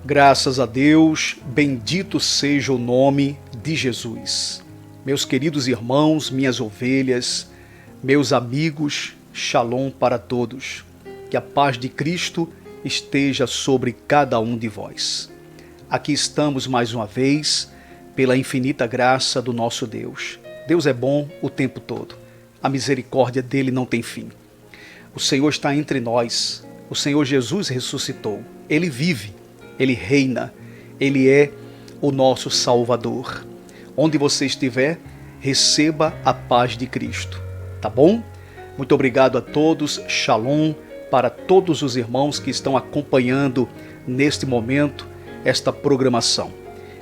Graças a Deus, bendito seja o nome de Jesus. Meus queridos irmãos, minhas ovelhas, meus amigos, shalom para todos. Que a paz de Cristo esteja sobre cada um de vós. Aqui estamos mais uma vez, pela infinita graça do nosso Deus. Deus é bom o tempo todo. A misericórdia dele não tem fim. O Senhor está entre nós. O Senhor Jesus ressuscitou. Ele vive. Ele reina, Ele é o nosso Salvador. Onde você estiver, receba a paz de Cristo, tá bom? Muito obrigado a todos, shalom para todos os irmãos que estão acompanhando neste momento esta programação.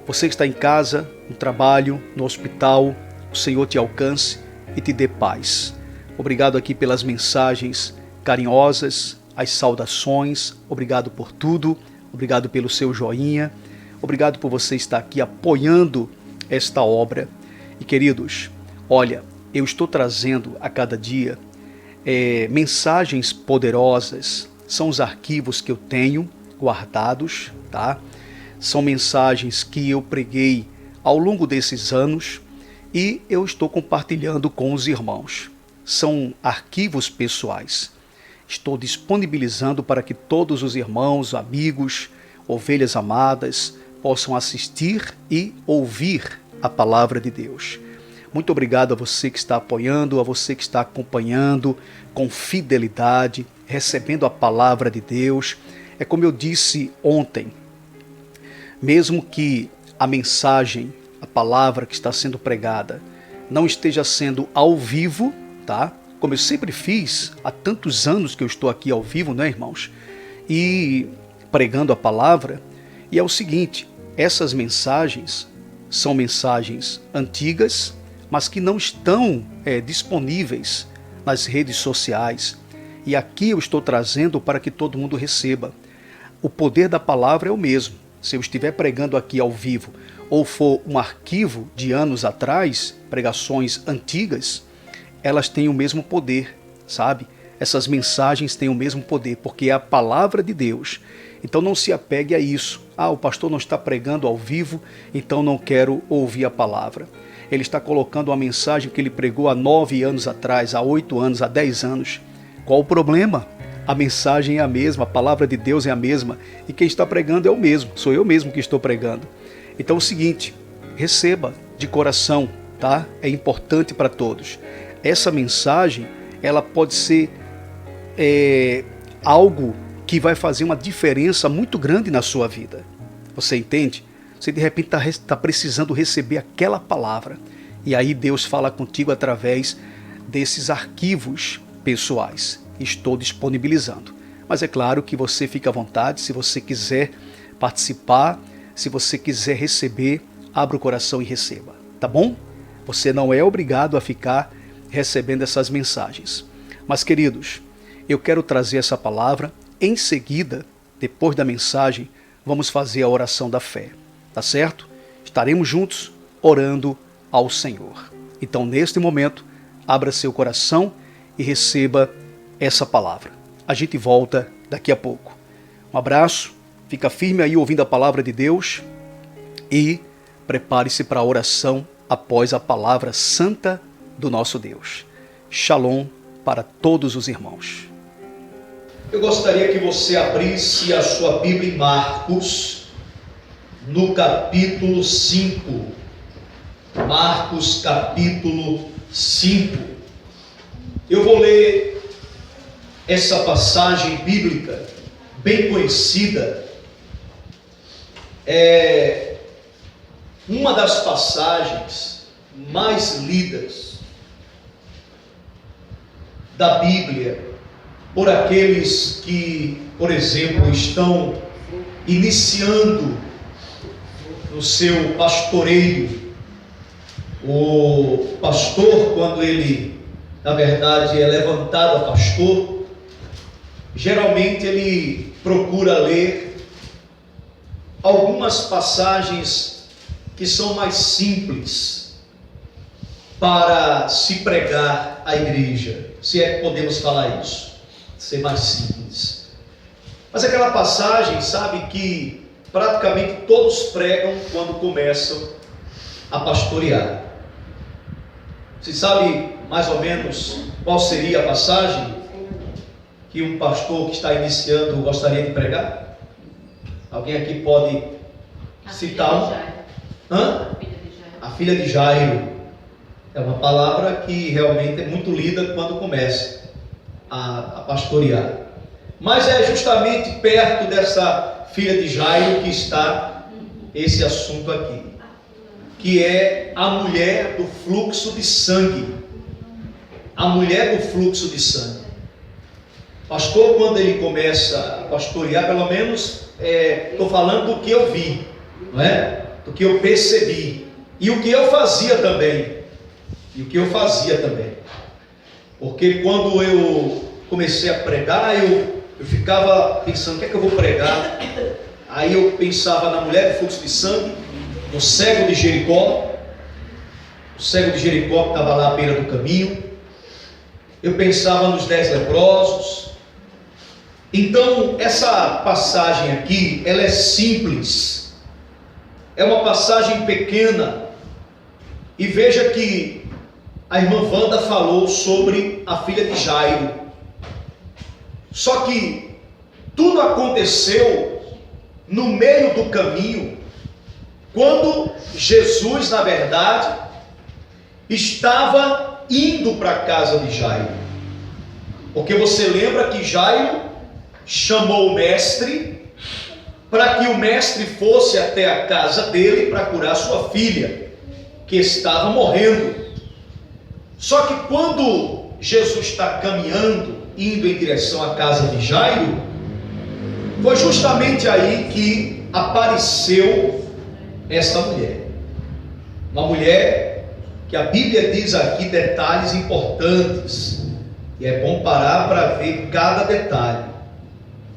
Você que está em casa, no trabalho, no hospital, o Senhor te alcance e te dê paz. Obrigado aqui pelas mensagens carinhosas, as saudações, obrigado por tudo. Obrigado pelo seu joinha, obrigado por você estar aqui apoiando esta obra. E queridos, olha, eu estou trazendo a cada dia mensagens poderosas, são os arquivos que eu tenho guardados, tá? São mensagens que eu preguei ao longo desses anos e eu estou compartilhando com os irmãos. São arquivos pessoais. Estou disponibilizando para que todos os irmãos, amigos, ovelhas amadas possam assistir e ouvir a palavra de Deus. Muito obrigado a você que está apoiando, a você que está acompanhando com fidelidade, recebendo a palavra de Deus. É como eu disse ontem, mesmo que a mensagem, a palavra que está sendo pregada não esteja sendo ao vivo, tá? Como eu sempre fiz, há tantos anos que eu estou aqui ao vivo, né, irmãos? E pregando a palavra. E é o seguinte, essas mensagens são mensagens antigas, mas que não estão disponíveis nas redes sociais. E aqui eu estou trazendo para que todo mundo receba. O poder da palavra é o mesmo. Se eu estiver pregando aqui ao vivo, ou for um arquivo de anos atrás, pregações antigas, elas têm o mesmo poder, sabe? Essas mensagens têm o mesmo poder, porque é a palavra de Deus. Então não se apegue a isso. O pastor não está pregando ao vivo, então não quero ouvir a palavra. Ele está colocando uma mensagem que ele pregou há 9 anos atrás, há 8 anos, há 10 anos. Qual o problema? A mensagem é a mesma, a palavra de Deus é a mesma, e quem está pregando é o mesmo, sou eu mesmo que estou pregando. Então é o seguinte, receba de coração, tá? É importante para todos. Essa mensagem, ela pode ser algo que vai fazer uma diferença muito grande na sua vida. Você entende? Você de repente está precisando receber aquela palavra. E aí Deus fala contigo através desses arquivos pessoais. Estou disponibilizando. Mas é claro que você fica à vontade, se você quiser participar, se você quiser receber, abra o coração e receba. Tá bom? Você não é obrigado a ficar recebendo essas mensagens. Mas, queridos, eu quero trazer essa palavra. Em seguida, depois da mensagem, vamos fazer a oração da fé. Tá certo? Estaremos juntos orando ao Senhor. Então, neste momento, abra seu coração e receba essa palavra. A gente volta daqui a pouco. Um abraço, fica firme aí ouvindo a palavra de Deus e prepare-se para a oração após a palavra santa do nosso Deus. Shalom para todos os irmãos. Eu gostaria que você abrisse a sua Bíblia em Marcos, no capítulo 5. Marcos, capítulo 5. Eu vou ler essa passagem bíblica, bem conhecida. É uma das passagens mais lidas da Bíblia por aqueles que, por exemplo, estão iniciando no seu pastoreio. O pastor, quando ele, na verdade, é levantado a pastor, geralmente ele procura ler algumas passagens que são mais simples para se pregar à igreja, se é que podemos falar isso, ser mais simples. Mas aquela passagem, sabe, que praticamente todos pregam quando começam a pastorear. Você sabe mais ou menos qual seria a passagem que um pastor que está iniciando gostaria de pregar? Alguém aqui pode citar um? A filha de Jairo. É uma palavra que realmente é muito lida quando começa a pastorear. Mas é justamente perto dessa filha de Jairo que está esse assunto aqui, que é a mulher do fluxo de sangue. A mulher do fluxo de sangue. Pastor, quando ele começa a pastorear, pelo menos estou falando do que eu vi, não é? Do que eu percebi e o que eu fazia também. Porque quando eu comecei a pregar, eu ficava pensando, o que é que eu vou pregar? Aí eu pensava na mulher do fluxo de sangue, no cego de Jericó, o cego de Jericó que estava lá à beira do caminho. Eu pensava nos 10 leprosos. Então, essa passagem aqui, ela é simples, é uma passagem pequena, e veja que a irmã Wanda falou sobre a filha de Jairo. Só que tudo aconteceu no meio do caminho, quando Jesus, na verdade, estava indo para a casa de Jairo. Porque você lembra que Jairo chamou o mestre para que o mestre fosse até a casa dele para curar sua filha, que estava morrendo. Só que quando Jesus está caminhando, indo em direção à casa de Jairo, foi justamente aí que apareceu esta mulher. Uma mulher que a Bíblia diz aqui detalhes importantes, e é bom parar para ver cada detalhe,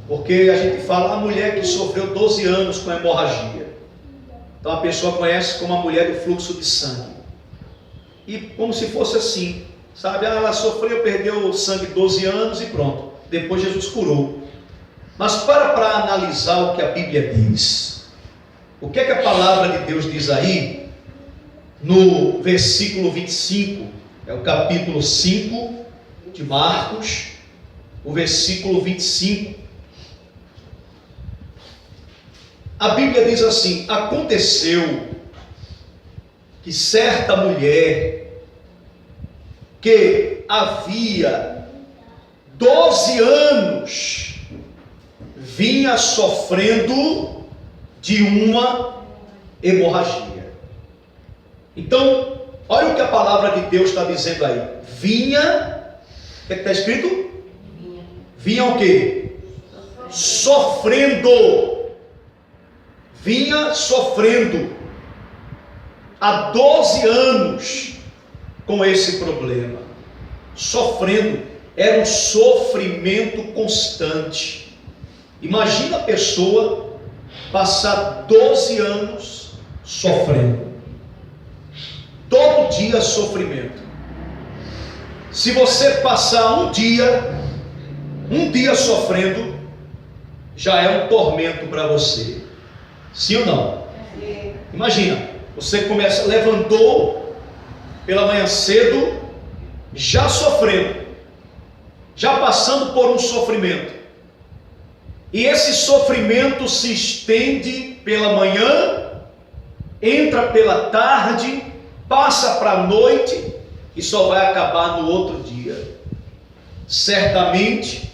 porque a gente fala a mulher que sofreu 12 anos com hemorragia. Então a pessoa conhece como a mulher do fluxo de sangue, e como se fosse assim, sabe? Ela sofreu, perdeu o sangue 12 anos e pronto, depois Jesus curou. Mas para analisar o que a Bíblia diz, o que é que a palavra de Deus diz aí, no versículo 25, é o capítulo 5 de Marcos, o versículo 25. A Bíblia diz assim: aconteceu que certa mulher que havia 12 anos vinha sofrendo de uma hemorragia. Então, olha o que a palavra de Deus está dizendo aí. Vinha, o que está escrito? Vinha o quê? Sofrendo. Vinha sofrendo há 12 anos com esse problema. Sofrendo. Era um sofrimento constante. Imagina a pessoa passar 12 anos sofrendo. Todo dia sofrimento. Se você passar um dia sofrendo, já é um tormento para você. Sim ou não? Imagina, você levantou pela manhã cedo, já sofrendo, já passando por um sofrimento. E esse sofrimento se estende pela manhã, entra pela tarde, passa para a noite e só vai acabar no outro dia. Certamente,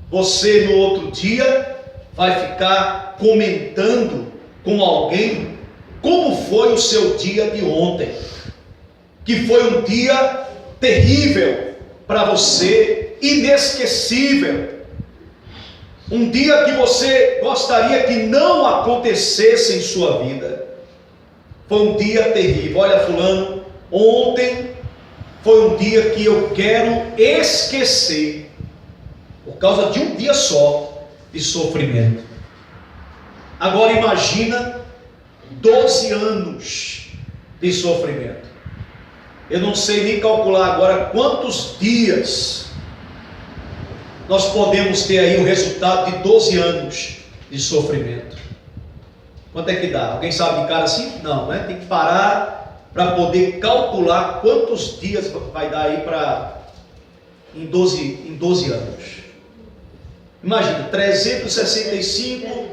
você no outro dia vai ficar comentando com alguém como foi o seu dia de ontem, que foi um dia terrível para você, inesquecível. Um dia que você gostaria que não acontecesse em sua vida. Foi um dia terrível. Olha, fulano, ontem foi um dia que eu quero esquecer, por causa de um dia só de sofrimento. Agora imagina 12 anos de sofrimento. Eu não sei nem calcular agora quantos dias nós podemos ter aí o resultado de 12 anos de sofrimento. Quanto é que dá? Alguém sabe de cara assim? Não, né? Tem que parar para poder calcular quantos dias vai dar aí em 12 anos. Imagina, 365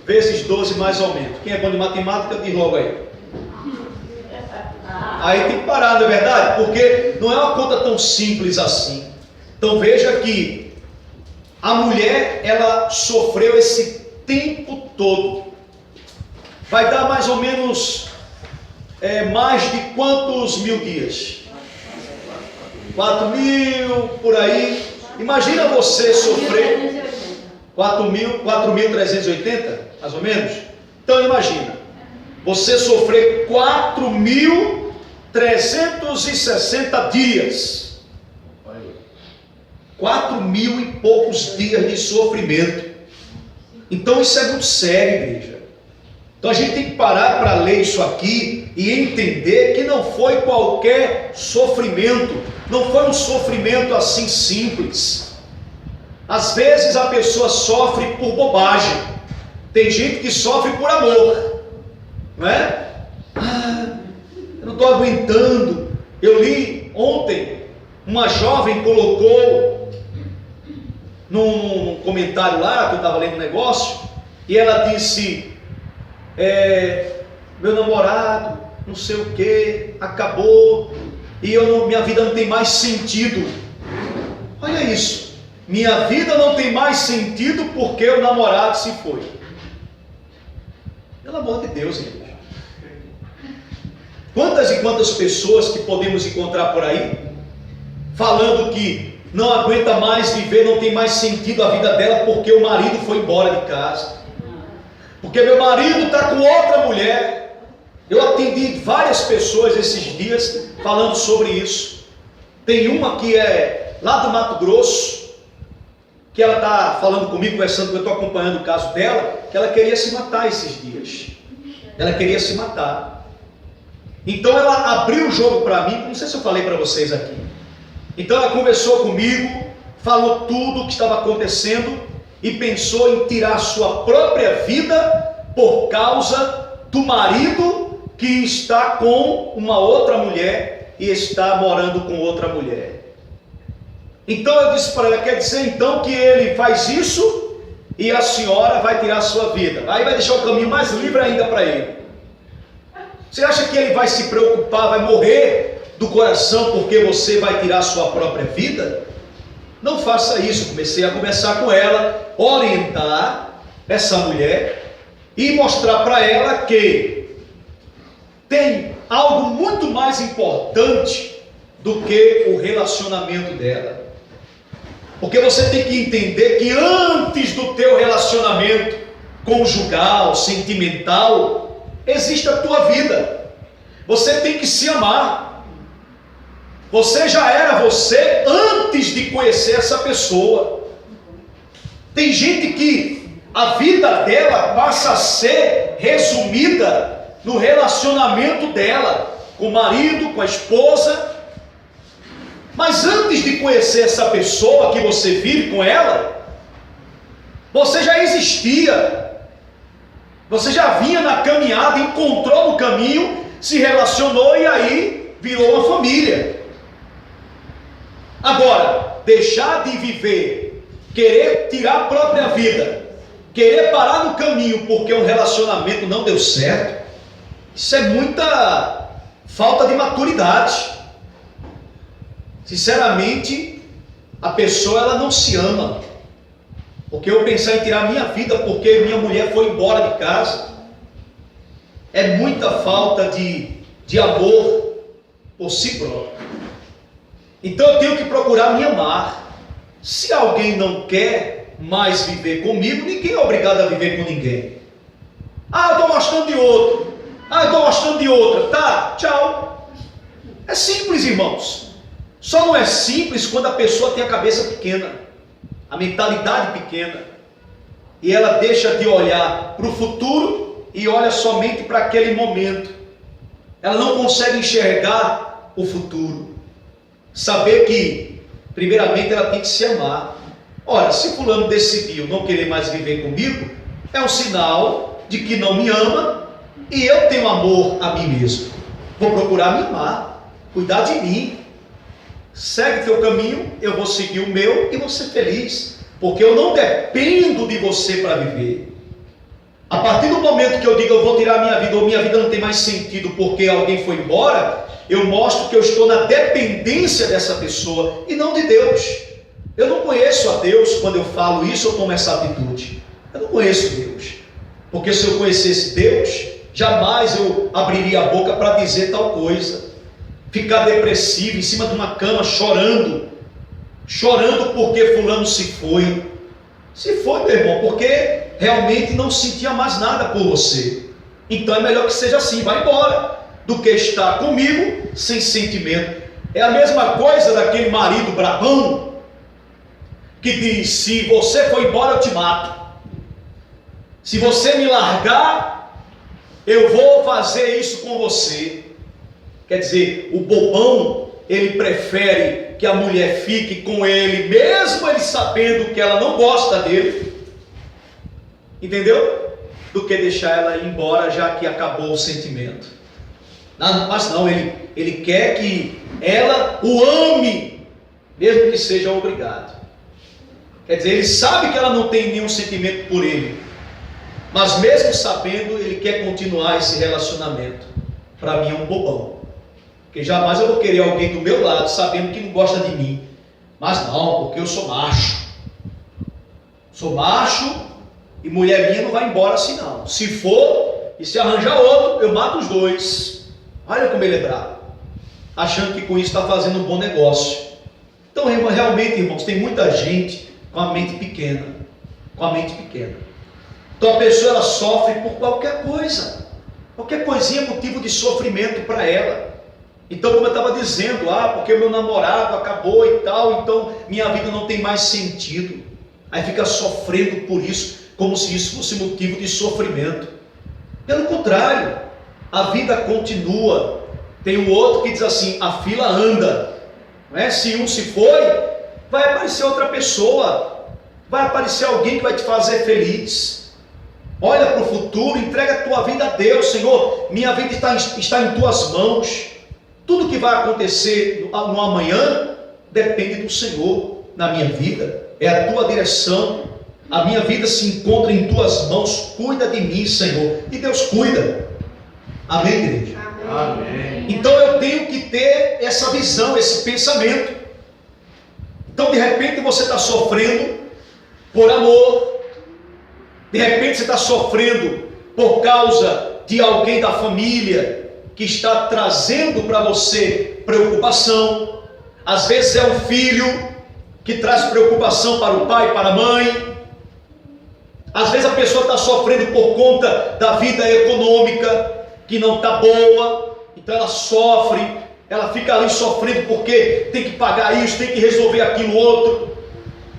vezes 12 mais ou menos. Quem é bom de matemática, diz logo aí. Aí tem que parar, não é verdade? Porque não é uma conta tão simples assim. Então veja que a mulher, ela sofreu esse tempo todo. Vai dar mais ou menos mais de quantos mil dias? 4.000, por aí. Imagina você sofrer 4.380, mais ou menos. Então imagina, você sofrer 4.360 dias. 4.000 e poucos dias de sofrimento. Então isso é muito sério, igreja. Então a gente tem que parar para ler isso aqui e entender que não foi qualquer sofrimento, não foi um sofrimento assim simples. Às vezes a pessoa sofre por bobagem, tem gente que sofre por amor, não é? Eu não estou aguentando. Eu li ontem, uma jovem colocou num comentário lá, que eu estava lendo um negócio, e ela disse: meu namorado, não sei o que, acabou, e minha vida não tem mais sentido. Olha isso, minha vida não tem mais sentido porque o namorado se foi. Pelo amor de Deus, gente. Quantas e quantas pessoas que podemos encontrar por aí, falando que não aguenta mais viver, não tem mais sentido a vida dela porque o marido foi embora de casa, porque meu marido está com outra mulher. Eu atendi várias pessoas esses dias falando sobre isso. Tem uma que é lá do Mato Grosso, que ela está falando comigo, conversando, eu estou acompanhando o caso dela, que ela queria se matar esses dias. Ela queria se matar. Então ela abriu o jogo para mim, não sei se eu falei para vocês aqui. Então ela conversou comigo, falou tudo o que estava acontecendo e pensou em tirar a sua própria vida por causa do marido que está com uma outra mulher e está morando com outra mulher. Então eu disse para ela: quer dizer então que ele faz isso e a senhora vai tirar a sua vida? Aí vai deixar o caminho mais livre ainda para ele. Você acha que ele vai se preocupar, vai morrer do coração porque você vai tirar a sua própria vida? Não faça isso. Comecei a conversar com ela, orientar essa mulher e mostrar para ela que tem algo muito mais importante do que o relacionamento dela. Porque você tem que entender que antes do teu relacionamento conjugal, sentimental, existe a tua vida. Você tem que se amar. Você já era você antes de conhecer essa pessoa. Tem gente que a vida dela passa a ser resumida no relacionamento dela com o marido, com a esposa. Mas antes de conhecer essa pessoa que você vive com ela, você já existia. Você já vinha na caminhada, encontrou no caminho, se relacionou e aí virou uma família. Agora, deixar de viver, querer tirar a própria vida, querer parar no caminho porque um relacionamento não deu certo, isso é muita falta de maturidade. Sinceramente, a pessoa ela não se ama. Porque eu pensar em tirar minha vida porque minha mulher foi embora de casa, é muita falta de amor por si próprio. Então eu tenho que procurar me amar. Se alguém não quer mais viver comigo, ninguém é obrigado a viver com ninguém. Eu estou gostando de outro. Eu estou gostando de outra. Tá, tchau. É simples, irmãos. Só não é simples quando a pessoa tem a cabeça pequena, a mentalidade pequena, e ela deixa de olhar para o futuro e olha somente para aquele momento. Ela não consegue enxergar o futuro. Saber que, primeiramente, ela tem que se amar. Ora, se fulano decidiu não querer mais viver comigo, é um sinal de que não me ama, e eu tenho amor a mim mesmo. Vou procurar me amar, cuidar de mim. Segue teu caminho, eu vou seguir o meu e vou ser feliz, porque eu não dependo de você para viver. A partir do momento que eu digo eu vou tirar a minha vida, ou minha vida não tem mais sentido porque alguém foi embora, eu mostro que eu estou na dependência dessa pessoa e não de Deus. Eu não conheço a Deus quando eu falo isso ou tomo essa atitude. Eu não conheço Deus, porque se eu conhecesse Deus, jamais eu abriria a boca para dizer tal coisa. Ficar depressivo em cima de uma cama chorando porque fulano se foi. Se foi, meu irmão, porque realmente não sentia mais nada por você. Então é melhor que seja assim, vai embora, do que estar comigo sem sentimento. É a mesma coisa daquele marido brabão que diz: se você for embora eu te mato, se você me largar eu vou fazer isso com você. Quer dizer, o bobão, ele prefere que a mulher fique com ele, mesmo ele sabendo que ela não gosta dele, entendeu? Do que deixar ela ir embora, já que acabou o sentimento. Mas não, ele quer que ela o ame, mesmo que seja obrigado. Quer dizer, ele sabe que ela não tem nenhum sentimento por ele, mas mesmo sabendo, ele quer continuar esse relacionamento. Para mim é um bobão. Porque jamais eu vou querer alguém do meu lado, sabendo que não gosta de mim. Mas não, porque eu sou macho. Sou macho e mulher minha não vai embora assim não. Se for, e se arranjar outro, eu mato os dois. Olha como ele é bravo. Achando que com isso está fazendo um bom negócio. Então, realmente, irmãos, tem muita gente com a mente pequena. Com a mente pequena. Então a pessoa ela sofre por qualquer coisa. Qualquer coisinha é motivo de sofrimento para ela. Então, como eu estava dizendo, porque o meu namorado acabou e tal, então minha vida não tem mais sentido. Aí fica sofrendo por isso, como se isso fosse motivo de sofrimento. Pelo contrário, a vida continua. Tem o outro que diz assim: a fila anda. Não é? Se um se foi, vai aparecer outra pessoa, vai aparecer alguém que vai te fazer feliz. Olha para o futuro, entrega a tua vida a Deus. Senhor, minha vida está em tuas mãos. Tudo que vai acontecer no amanhã depende do Senhor na minha vida. É a tua direção. A minha vida se encontra em tuas mãos. Cuida de mim, Senhor. E Deus cuida. Amém, igreja? Amém. Então eu tenho que ter essa visão, esse pensamento. Então de repente você está sofrendo por amor. De repente você está sofrendo por causa de alguém da família que está trazendo para você preocupação. Às vezes é um filho que traz preocupação para o pai, para a mãe. Às vezes a pessoa está sofrendo por conta da vida econômica que não está boa, então ela sofre, ela fica ali sofrendo porque tem que pagar isso, tem que resolver aquilo outro.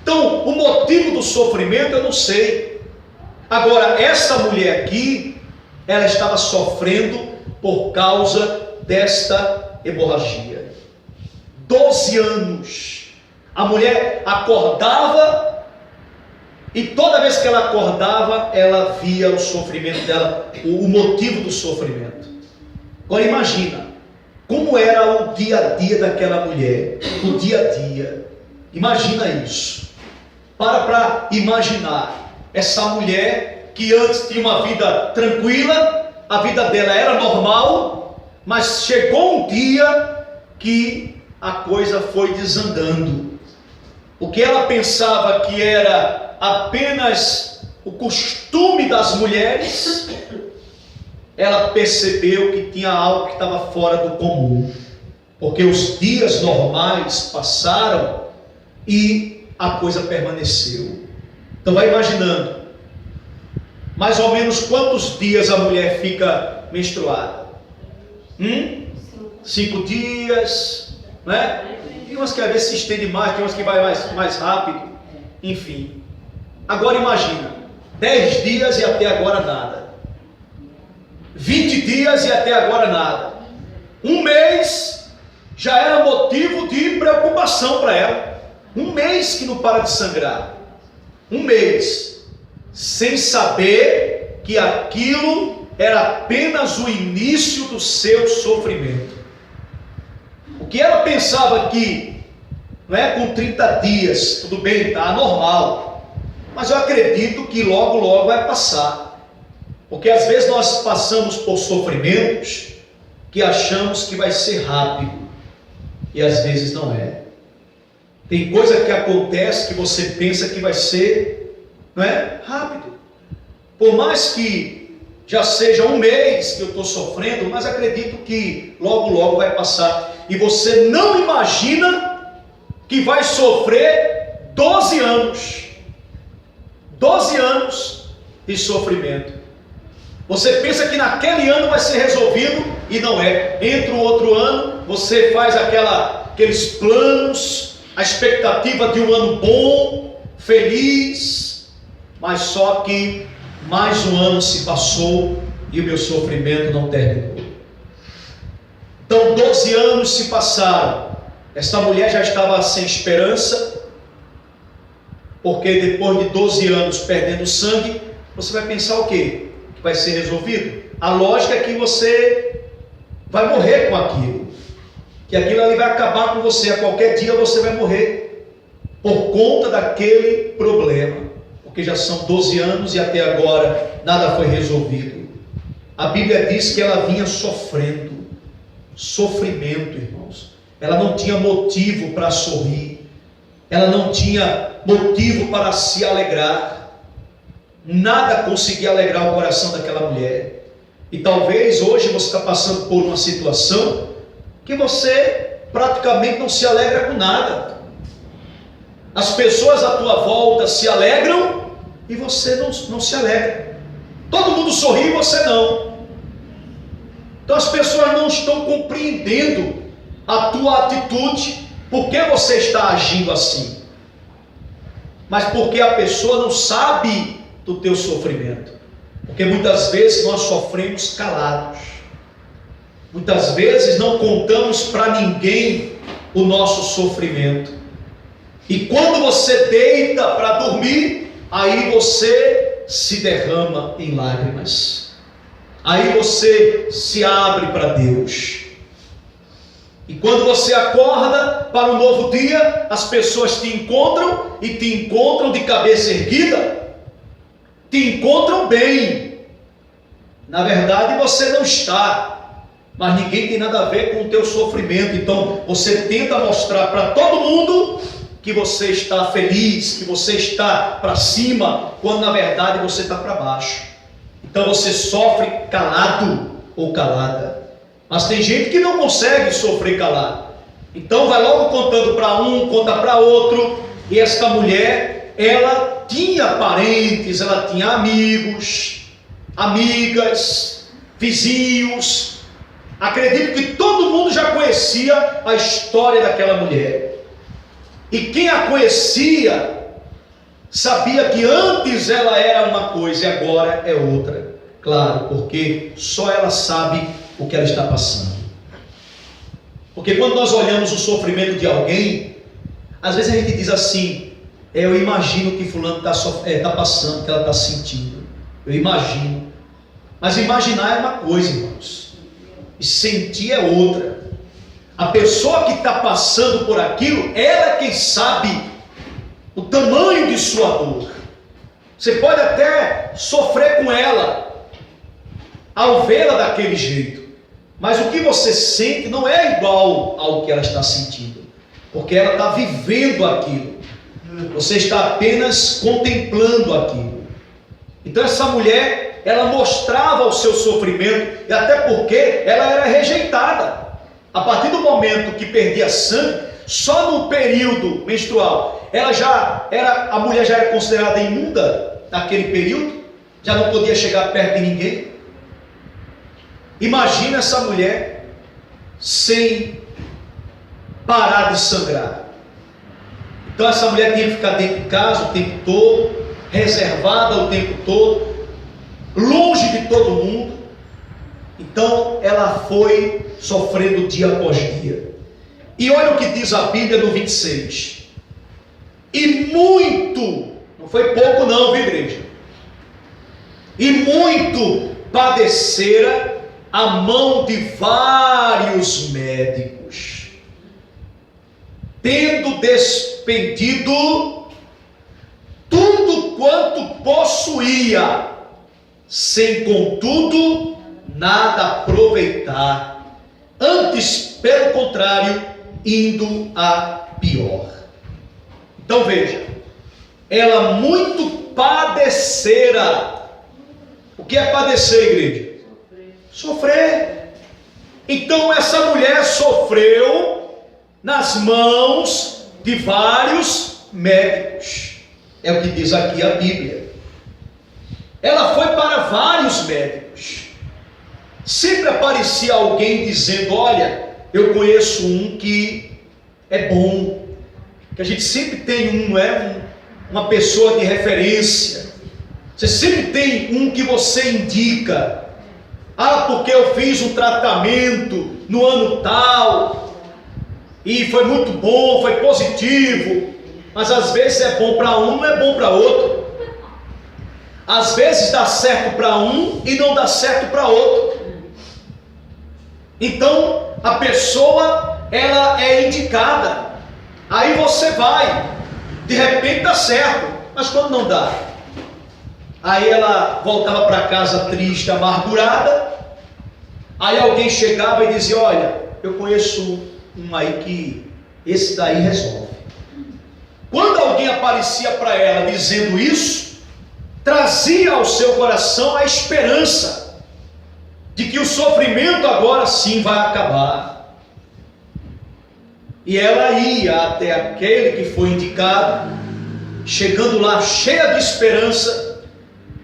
Então o motivo do sofrimento eu não sei. Agora essa mulher aqui, ela estava sofrendo por causa desta hemorragia. 12 anos. A mulher acordava e toda vez que ela acordava, ela via o sofrimento dela, o motivo do sofrimento. Agora imagina, como era o dia a dia daquela mulher, o dia a dia. Imagina isso. Para imaginar essa mulher que antes tinha uma vida tranquila, a vida dela era normal, mas chegou um dia que a coisa foi desandando. O que ela pensava que era apenas o costume das mulheres, ela percebeu que tinha algo que estava fora do comum, porque os dias normais passaram e a coisa permaneceu. Então vai imaginando, mais ou menos quantos dias a mulher fica menstruada? 5 dias, né? Tem umas que às vezes se estende mais, tem umas que vai mais rápido, enfim. Agora imagina, 10 dias e até agora nada. 20 dias e até agora nada. 1 mês já era motivo de preocupação para ela. 1 mês que não para de sangrar. 1 mês. Sem saber que aquilo era apenas o início do seu sofrimento. O que ela pensava que, não é, com 30 dias, tudo bem, está normal, mas eu acredito que logo, logo vai passar. Porque às vezes nós passamos por sofrimentos que achamos que vai ser rápido, e às vezes não é. Tem coisa que acontece que você pensa que vai ser, não é, rápido. Por mais que já seja um mês que eu estou sofrendo, mas acredito que logo, logo vai passar. E você não imagina que vai sofrer 12 anos. 12 anos de sofrimento. Você pensa que naquele ano vai ser resolvido e não é. Entra o outro ano, você faz aqueles planos, a expectativa de um ano bom, feliz, mas só que mais um ano se passou e o meu sofrimento não terminou. Então 12 anos se passaram. Esta mulher já estava sem esperança, porque depois de 12 anos perdendo sangue, você vai pensar o quê? Que vai ser resolvido? A lógica é que você vai morrer com aquilo, que aquilo ali vai acabar com você, a qualquer dia você vai morrer, por conta daquele problema, porque já são 12 anos e até agora nada foi resolvido. A Bíblia diz que ela vinha sofrendo, sofrimento, irmãos. Ela não tinha motivo para sorrir, ela não tinha motivo para se alegrar, nada conseguia alegrar o coração daquela mulher. E talvez hoje você está passando por uma situação que você praticamente não se alegra com nada. As pessoas à tua volta se alegram e você não se alegra. Todo mundo sorri e você não. Então as pessoas não estão compreendendo a tua atitude. Por que você está agindo assim? Mas porque a pessoa não sabe do teu sofrimento. Porque muitas vezes nós sofremos calados. Muitas vezes não contamos para ninguém o nosso sofrimento. E quando você deita para dormir, aí você se derrama em lágrimas. Aí você se abre para Deus. E quando você acorda para um novo dia, as pessoas te encontram e te encontram de cabeça erguida. Te encontram bem. Na verdade você não está, mas ninguém tem nada a ver com o teu sofrimento. Então você tenta mostrar para todo mundo que você está feliz, que você está para cima, quando na verdade você está para baixo. Então você sofre calado ou calada. Mas tem gente que não consegue sofrer calado. Então vai logo contando para um, conta para outro. E esta mulher, ela tinha parentes, ela tinha amigos, amigas, vizinhos. Acredito que todo mundo já conhecia a história daquela mulher. E quem a conhecia sabia que antes ela era uma coisa e agora é outra. Claro, porque só ela sabe o que ela está passando. Porque quando nós olhamos o sofrimento de alguém, às vezes a gente diz assim: eu imagino que fulano está passando, que ela está sentindo. Eu imagino. Mas imaginar é uma coisa, irmãos, e sentir é outra. A pessoa que está passando por aquilo, ela é quem sabe o tamanho de sua dor. Você pode até sofrer com ela ao vê-la daquele jeito, mas o que você sente não é igual ao que ela está sentindo, porque ela está vivendo aquilo. Você está apenas contemplando aquilo. Então essa mulher, ela mostrava o seu sofrimento, e até porque ela era rejeitada. A partir do momento que perdia sangue, só no período menstrual, a mulher já era considerada imunda naquele período, já não podia chegar perto de ninguém. Imagina essa mulher sem parar de sangrar. Então essa mulher tinha que ficar dentro de casa o tempo todo, reservada o tempo todo, longe de todo mundo. Então ela foi sofrendo dia após dia. E olha o que diz a Bíblia no 26. E muito, não foi pouco não, viu igreja? e muito padecera a mão de vários médicos, tendo despendido tudo quanto possuía, sem contudo nada aproveitar, antes, pelo contrário, indo a pior. Então veja, ela muito padecera. O que é padecer, igreja? Sofrer. Então essa mulher sofreu nas mãos de vários médicos. É o que diz aqui a Bíblia. Ela foi para vários médicos. Sempre aparecia alguém dizendo: olha, eu conheço um que é bom. Que a gente sempre tem um, não é? Uma pessoa de referência. Você sempre tem um que você indica. Ah, porque eu fiz um tratamento no ano tal e foi muito bom, foi positivo. Mas às vezes é bom para um, não é bom para outro. Às vezes dá certo para um e não dá certo para outro. Então a pessoa, ela é indicada. Aí você vai, de repente dá certo, mas quando não dá, aí ela voltava para casa triste, amargurada. Aí alguém chegava e dizia: olha, eu conheço um aí que esse daí resolve. Quando alguém aparecia para ela dizendo isso, trazia ao seu coração a esperança de que o sofrimento agora sim vai acabar. E ela ia até aquele que foi indicado. Chegando lá cheia de esperança,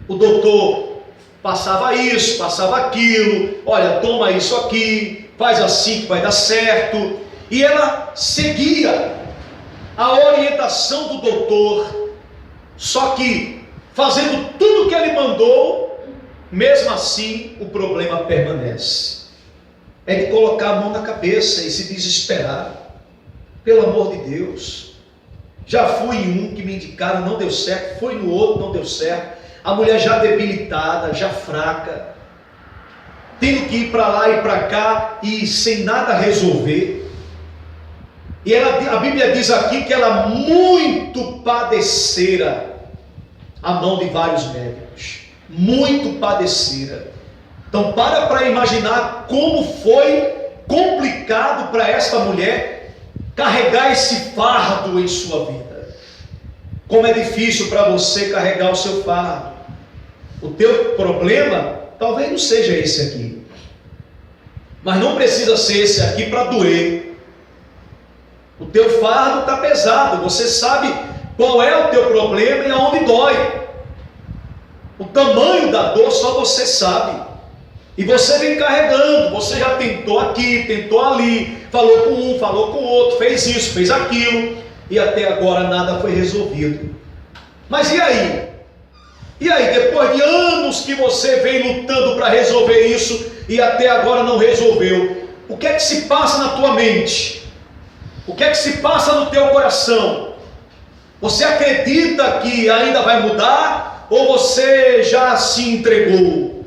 o doutor passava isso, passava aquilo: olha, toma isso aqui, faz assim que vai dar certo. E ela seguia a orientação do doutor, só que fazendo tudo o que ele mandou, mesmo assim o problema permanece. É de colocar a mão na cabeça e se desesperar. Pelo amor de Deus, já fui em um que me indicaram, não deu certo, fui no outro, não deu certo. A mulher já debilitada, já fraca, tendo que ir para lá e para cá e sem nada resolver. E a Bíblia diz aqui que ela muito padecera a mão de vários médicos. Muito padecera. Então para imaginar como foi complicado para esta mulher carregar esse fardo em sua vida. Como é difícil para você carregar o seu fardo. O teu problema talvez não seja esse aqui, mas não precisa ser esse aqui para doer. O teu fardo está pesado, você sabe qual é o teu problema e aonde dói. O tamanho da dor só você sabe. E você vem carregando, você já tentou aqui, tentou ali, falou com um, falou com o outro, fez isso, fez aquilo, e até agora nada foi resolvido. Mas e aí? E aí, depois de anos que você vem lutando para resolver isso, e até agora não resolveu, o que é que se passa na tua mente? O que é que se passa no teu coração? Você acredita que ainda vai mudar? Ou você já se entregou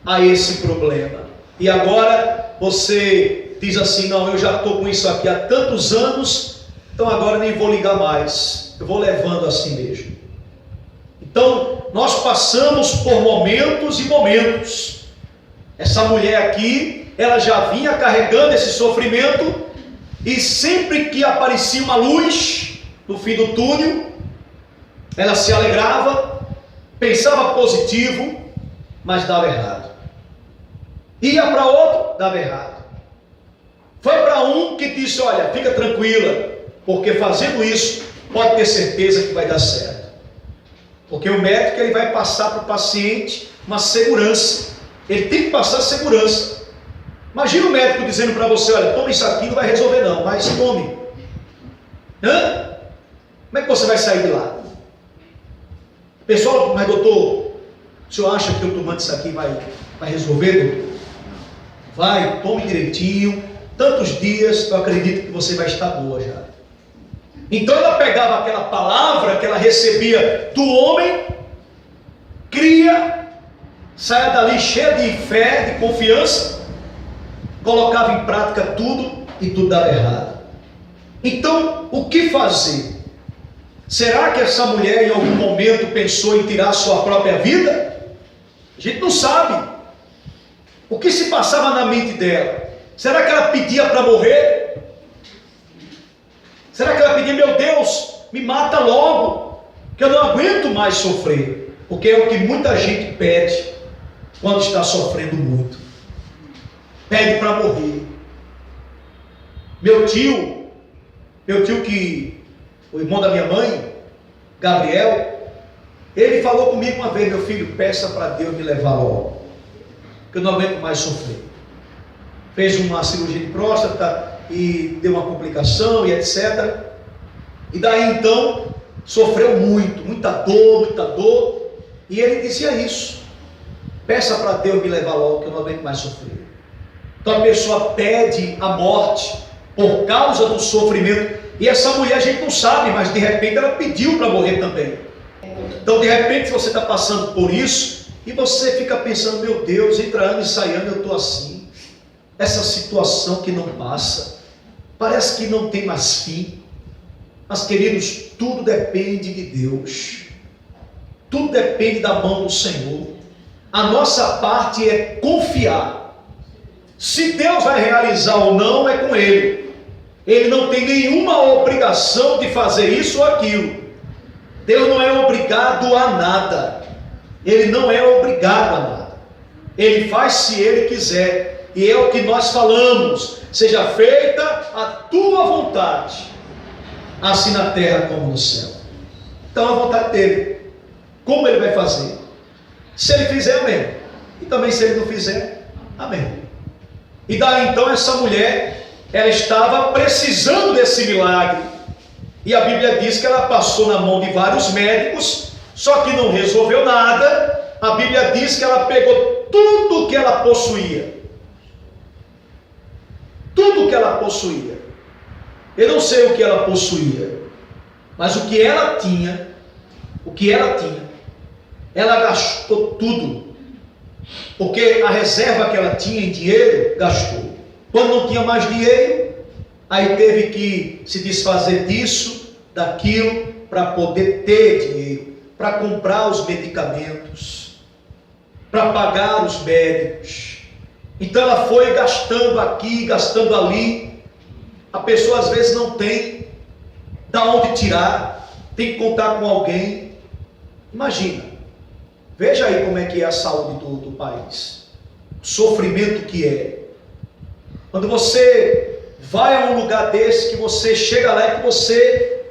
a esse problema? E agora você diz assim: não, eu já estou com isso aqui há tantos anos, então agora nem vou ligar mais, eu vou levando assim mesmo. Então nós passamos por momentos e momentos. Essa mulher aqui, ela já vinha carregando esse sofrimento, e sempre que aparecia uma luz no fim do túnel, ela se alegrava, pensava positivo, mas dava errado. Ia para outro, dava errado. Foi para um que disse: olha, fica tranquila, porque fazendo isso, pode ter certeza que vai dar certo. Porque o médico, ele vai passar para o paciente uma segurança. Ele tem que passar segurança. Imagina o médico dizendo para você: olha, toma isso aqui, não vai resolver não, mas tome. Como é que você vai sair de lá? Pessoal, mas doutor, o senhor acha que eu tomando isso aqui vai resolver, doutor? Vai, tome direitinho, tantos dias, eu acredito que você vai estar boa já. Então ela pegava aquela palavra que ela recebia do homem, cria saia dali cheia de fé, de confiança, colocava em prática tudo e tudo dava errado. Então, o que fazer? Será que essa mulher em algum momento pensou em tirar sua própria vida? A gente não sabe. O que se passava na mente dela? Será que ela pedia para morrer? Será que ela pedia, meu Deus, me mata logo, que eu não aguento mais sofrer? Porque é o que muita gente pede quando está sofrendo muito. Pede para morrer. Meu tio que, o irmão da minha mãe, Gabriel, ele falou comigo uma vez, meu filho, peça para Deus me levar logo, que eu não aguento mais sofrer. Fez uma cirurgia de próstata e deu uma complicação e etc. E daí então sofreu muita dor. E ele dizia isso: peça para Deus me levar logo, que eu não aguento mais sofrer. Então a pessoa pede a morte por causa do sofrimento. E essa mulher a gente não sabe, mas de repente ela pediu para morrer também. Então de repente você está passando por isso e você fica pensando, meu Deus, entra ano e sai ano eu estou assim. Essa situação que não passa, parece que não tem mais fim. Mas queridos, tudo depende de Deus. Tudo depende da mão do Senhor. A nossa parte é confiar. Se Deus vai realizar ou não, é com Ele. Ele não tem nenhuma obrigação de fazer isso ou aquilo. Deus não é obrigado a nada. Ele não é obrigado a nada. Ele faz se Ele quiser. E é o que nós falamos: seja feita a tua vontade, assim na terra como no céu. Então a vontade dele. Como ele vai fazer? Se ele fizer, amém. E também se ele não fizer, amém. E daí então essa mulher, ela estava precisando desse milagre. E a Bíblia diz que ela passou na mão de vários médicos, só que não resolveu nada. A Bíblia diz que ela pegou tudo que ela possuía. Tudo que ela possuía. Eu não sei o que ela possuía, mas o que ela tinha, ela gastou tudo. Porque a reserva que ela tinha em dinheiro, gastou. Quando não tinha mais dinheiro, aí teve que se desfazer disso, daquilo, para poder ter dinheiro, para comprar os medicamentos, para pagar os médicos. Então ela foi gastando aqui, gastando ali. A pessoa às vezes não tem da onde tirar, tem que contar com alguém. Imagina, veja aí como é que é a saúde do país, o sofrimento que é. Quando você vai a um lugar desse, que você chega lá e que você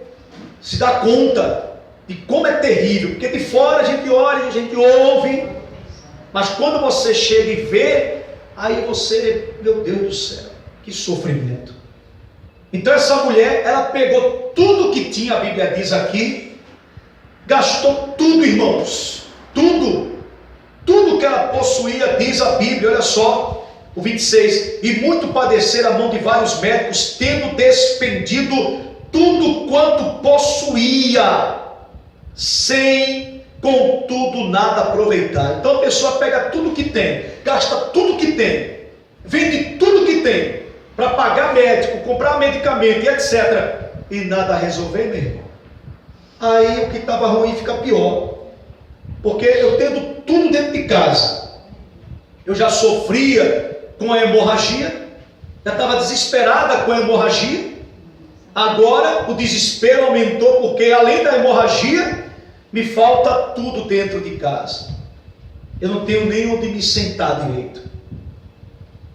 se dá conta de como é terrível, porque de fora a gente olha, a gente ouve, mas quando você chega e vê, aí você, meu Deus do céu, que sofrimento. Então essa mulher, ela pegou tudo que tinha, a Bíblia diz aqui, gastou tudo, irmãos, tudo que ela possuía, diz a Bíblia, olha só, o 26, e muito padecer a mão de vários médicos, tendo despendido tudo quanto possuía, sem contudo nada aproveitar. Então a pessoa pega tudo que tem, gasta tudo que tem, vende tudo que tem, para pagar médico, comprar medicamento e etc. E nada a resolver, meu irmão. Aí o que estava ruim fica pior. Porque eu tendo tudo dentro de casa, eu já sofria com a hemorragia, já estava desesperada com a hemorragia. Agora o desespero aumentou, porque além da hemorragia, me falta tudo dentro de casa. Eu não tenho nem onde me sentar direito.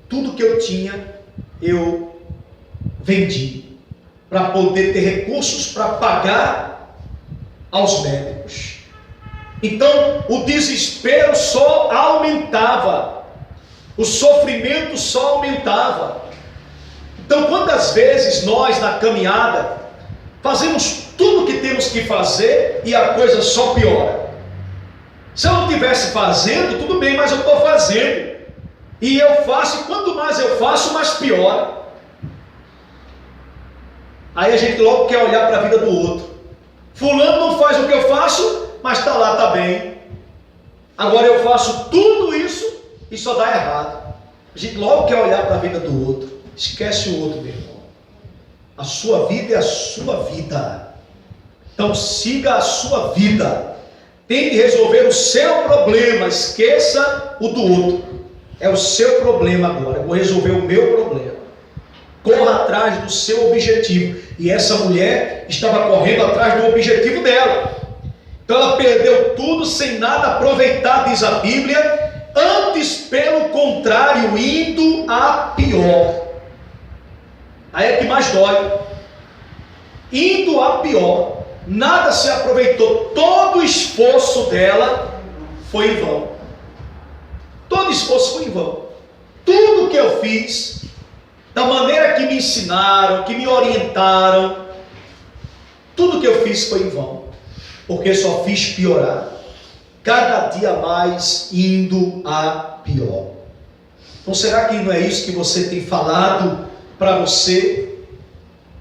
Tudo que eu tinha, eu vendi, para poder ter recursos para pagar aos médicos. Então o desespero só aumentava, o sofrimento só aumentava. Então quantas vezes nós na caminhada fazemos tudo o que temos que fazer e a coisa só piora? Se eu não estivesse fazendo, tudo bem, mas eu estou fazendo. E eu faço, e quanto mais eu faço, mais piora. Aí a gente logo quer olhar para a vida do outro. Fulano não faz o que eu faço, mas está lá, está bem. Agora eu faço tudo isso e só dá errado. A gente logo quer olhar para a vida do outro. Esquece o outro, meu irmão. A sua vida é a sua vida. Então siga a sua vida. Tente resolver o seu problema. Esqueça o do outro. É o seu problema agora. Eu vou resolver o meu problema. Corra atrás do seu objetivo. E essa mulher estava correndo atrás do objetivo dela. Então ela perdeu tudo sem nada aproveitar, diz a Bíblia. Antes, pelo contrário, indo a pior. Aí é que mais dói. Indo a pior. Nada se aproveitou. Todo o esforço dela foi em vão. Todo esforço foi em vão. Tudo que eu fiz, da maneira que me ensinaram, que me orientaram, tudo que eu fiz foi em vão. Porque só fiz piorar. Cada dia mais indo a pior. Então será que não é isso que você tem falado para você?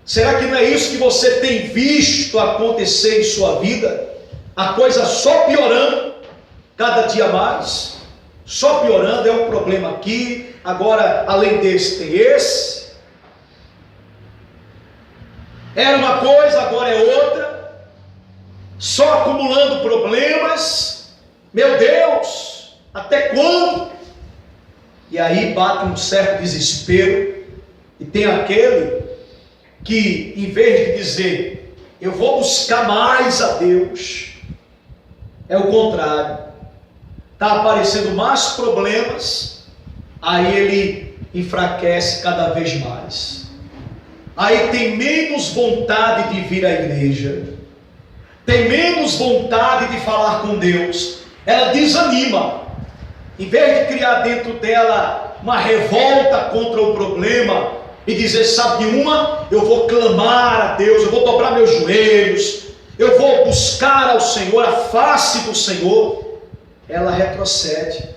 Será que não é isso que você tem visto acontecer em sua vida? A coisa só piorando, cada dia mais, só piorando. É um problema aqui, agora além desse tem esse. Era uma coisa, agora é outra, só acumulando problemas. Meu Deus, até quando? E aí bate um certo desespero, e tem aquele que, em vez de dizer, eu vou buscar mais a Deus, é o contrário. Está aparecendo mais problemas, aí ele enfraquece cada vez mais. Aí tem menos vontade de vir à igreja, tem menos vontade de falar com Deus, ela desanima. Em vez de criar dentro dela uma revolta contra o problema e dizer, sabe de uma, eu vou clamar a Deus, eu vou dobrar meus joelhos, eu vou buscar ao Senhor, a face do Senhor, ela retrocede.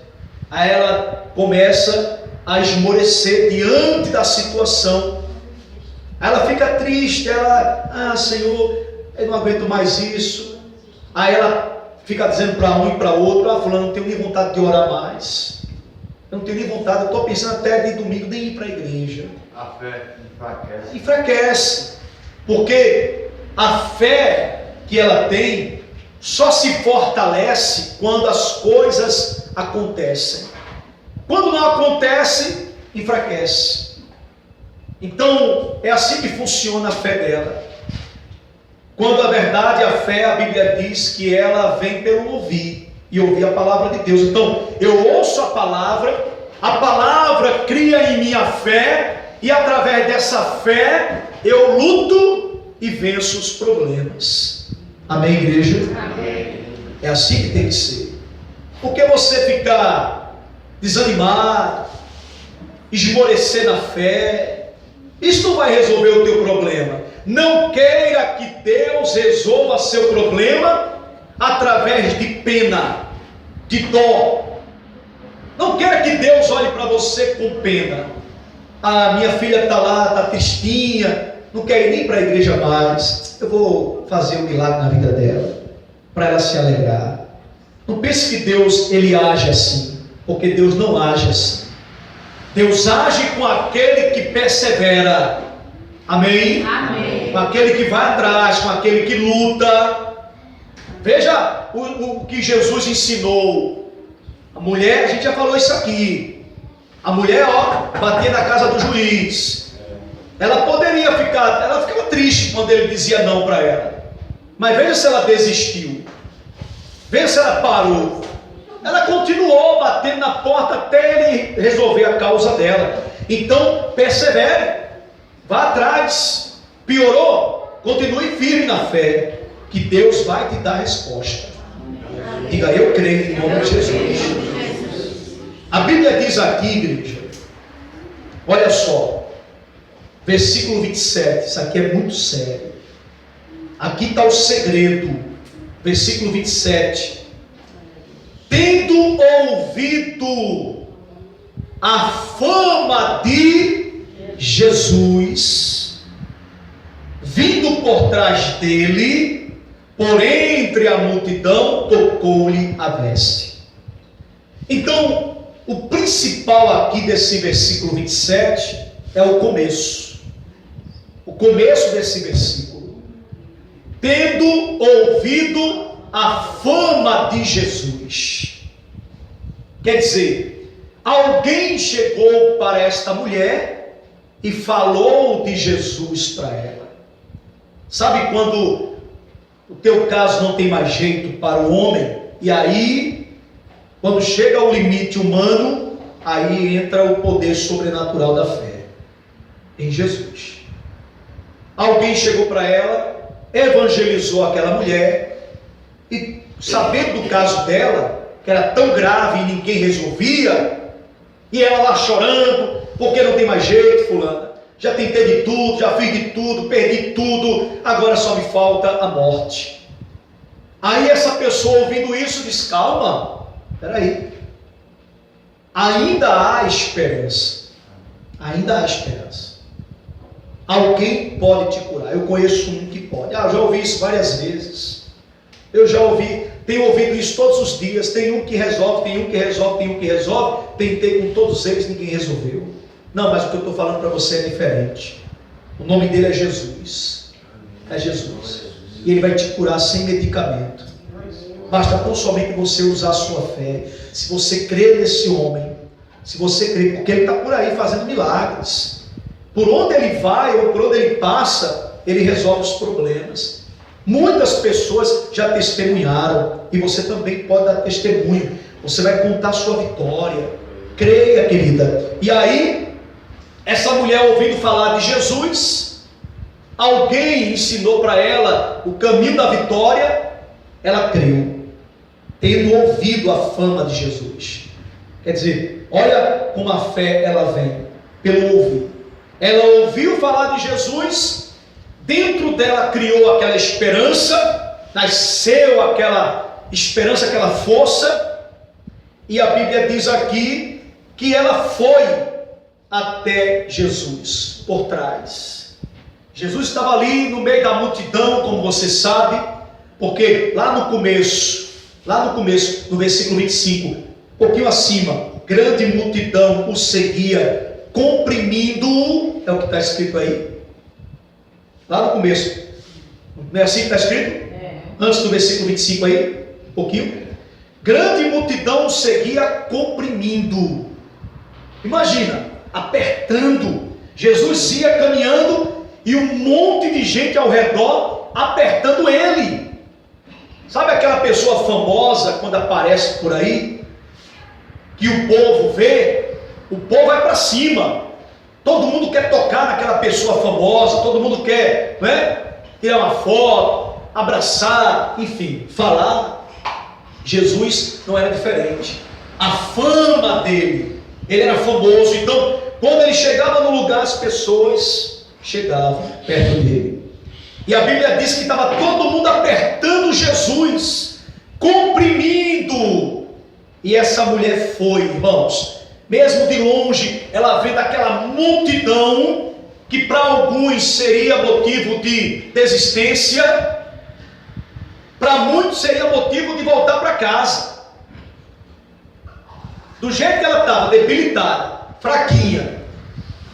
Aí ela começa a esmorecer diante da situação. Aí ela fica triste, ela, Senhor, eu não aguento mais isso. Aí ela fica dizendo para um e para outro, fulano, não tenho nem vontade de orar mais, eu não tenho nem vontade, eu estou pensando até de domingo nem ir para a igreja. A fé enfraquece. Enfraquece, porque a fé que ela tem só se fortalece quando as coisas acontecem. Quando não acontece, enfraquece. Então é assim que funciona a fé dela. Quando a verdade, a fé, a Bíblia diz que ela vem pelo ouvir, e ouvir a palavra de Deus. Então, eu ouço a palavra cria em mim a fé, e através dessa fé, eu luto e venço os problemas. Amém, igreja? Amém. É assim que tem que ser. Porque você ficar desanimado, esmorecer na fé, isso não vai resolver o teu problema. Não queira que Deus resolva seu problema através de pena, de dó. Não queira que Deus olhe para você com pena. Minha filha está lá, está tristinha, não quer ir nem para a igreja mais. Eu vou fazer um milagre na vida dela, para ela se alegrar. Não pense que Deus, ele age assim, porque Deus não age assim. Deus age com aquele que persevera. Amém? Amém. Com aquele que vai atrás, com aquele que luta. Veja o que Jesus ensinou. A mulher, a gente já falou isso aqui. A mulher, batia na casa do juiz. Ela poderia ficar, ela ficava triste quando ele dizia não para ela. Mas veja se ela desistiu. Veja se ela parou. Ela continuou batendo na porta até ele resolver a causa dela. Então, persevere. Vá atrás. Piorou? Continue firme na fé, que Deus vai te dar resposta. Diga, eu creio em nome de Jesus. A Bíblia diz aqui, igreja, olha só, versículo 27, isso aqui é muito sério. Aqui está o segredo, versículo 27. Tendo ouvido a fama de Jesus, vindo por trás dele, por entre a multidão, tocou-lhe a veste. Então, o principal aqui desse versículo 27 é o começo. O começo desse versículo. Tendo ouvido a fama de Jesus. Quer dizer, alguém chegou para esta mulher e falou de Jesus para ela. Sabe quando o teu caso não tem mais jeito para o homem, e aí, quando chega ao limite humano, aí entra o poder sobrenatural da fé em Jesus. Alguém chegou para ela, evangelizou aquela mulher, e sabendo do caso dela, que era tão grave e ninguém resolvia, e ela lá chorando, porque não tem mais jeito, fulana, já tentei de tudo, já fiz de tudo, perdi tudo, agora só me falta a morte. Aí essa pessoa ouvindo isso diz: calma, peraí, ainda há esperança, ainda há esperança. Alguém pode te curar. Eu conheço um que pode. Eu já ouvi isso várias vezes. Eu já ouvi, tenho ouvido isso todos os dias. Tem um que resolve, tem um que resolve, tem um que resolve. Tentei com todos eles, ninguém resolveu. Não, mas o que eu estou falando para você é diferente. O nome dele é Jesus. É Jesus. E ele vai te curar sem medicamento. Basta tão somente você usar a sua fé. Se você crer nesse homem, se você crer, porque ele está por aí fazendo milagres. Por onde ele vai ou por onde ele passa, ele resolve os problemas. Muitas pessoas já testemunharam, e você também pode dar testemunho. Você vai contar a sua vitória. Creia, querida. E aí, essa mulher ouvindo falar de Jesus, alguém ensinou para ela o caminho da vitória, ela creu, tendo ouvido a fama de Jesus. Quer dizer, olha como a fé ela vem, pelo ouvir. Ela ouviu falar de Jesus, dentro dela criou aquela esperança, nasceu aquela esperança, aquela força, e a Bíblia diz aqui que ela foi até Jesus, por trás. Jesus estava ali no meio da multidão, como você sabe, porque lá no começo, no versículo 25, um pouquinho acima, grande multidão o seguia, comprimindo-o, é o que está escrito aí, lá no começo, não é assim que está escrito? Antes do versículo 25 aí, um pouquinho, grande multidão o seguia comprimindo, imagina, apertando, Jesus ia caminhando, e um monte de gente ao redor, apertando ele, sabe aquela pessoa famosa, quando aparece por aí, que o povo vê, o povo vai para cima, todo mundo quer tocar naquela pessoa famosa, todo mundo quer, né, tirar uma foto, abraçar, enfim, falar. Jesus não era diferente, a fama dele, ele era famoso, então quando ele chegava no lugar, as pessoas chegavam perto dele, e a Bíblia diz que estava todo mundo apertando Jesus, comprimindo, e essa mulher foi, irmãos, mesmo de longe, ela vê daquela multidão, que para alguns seria motivo de desistência, para muitos seria motivo de voltar para casa. Do jeito que ela estava, debilitada, fraquinha,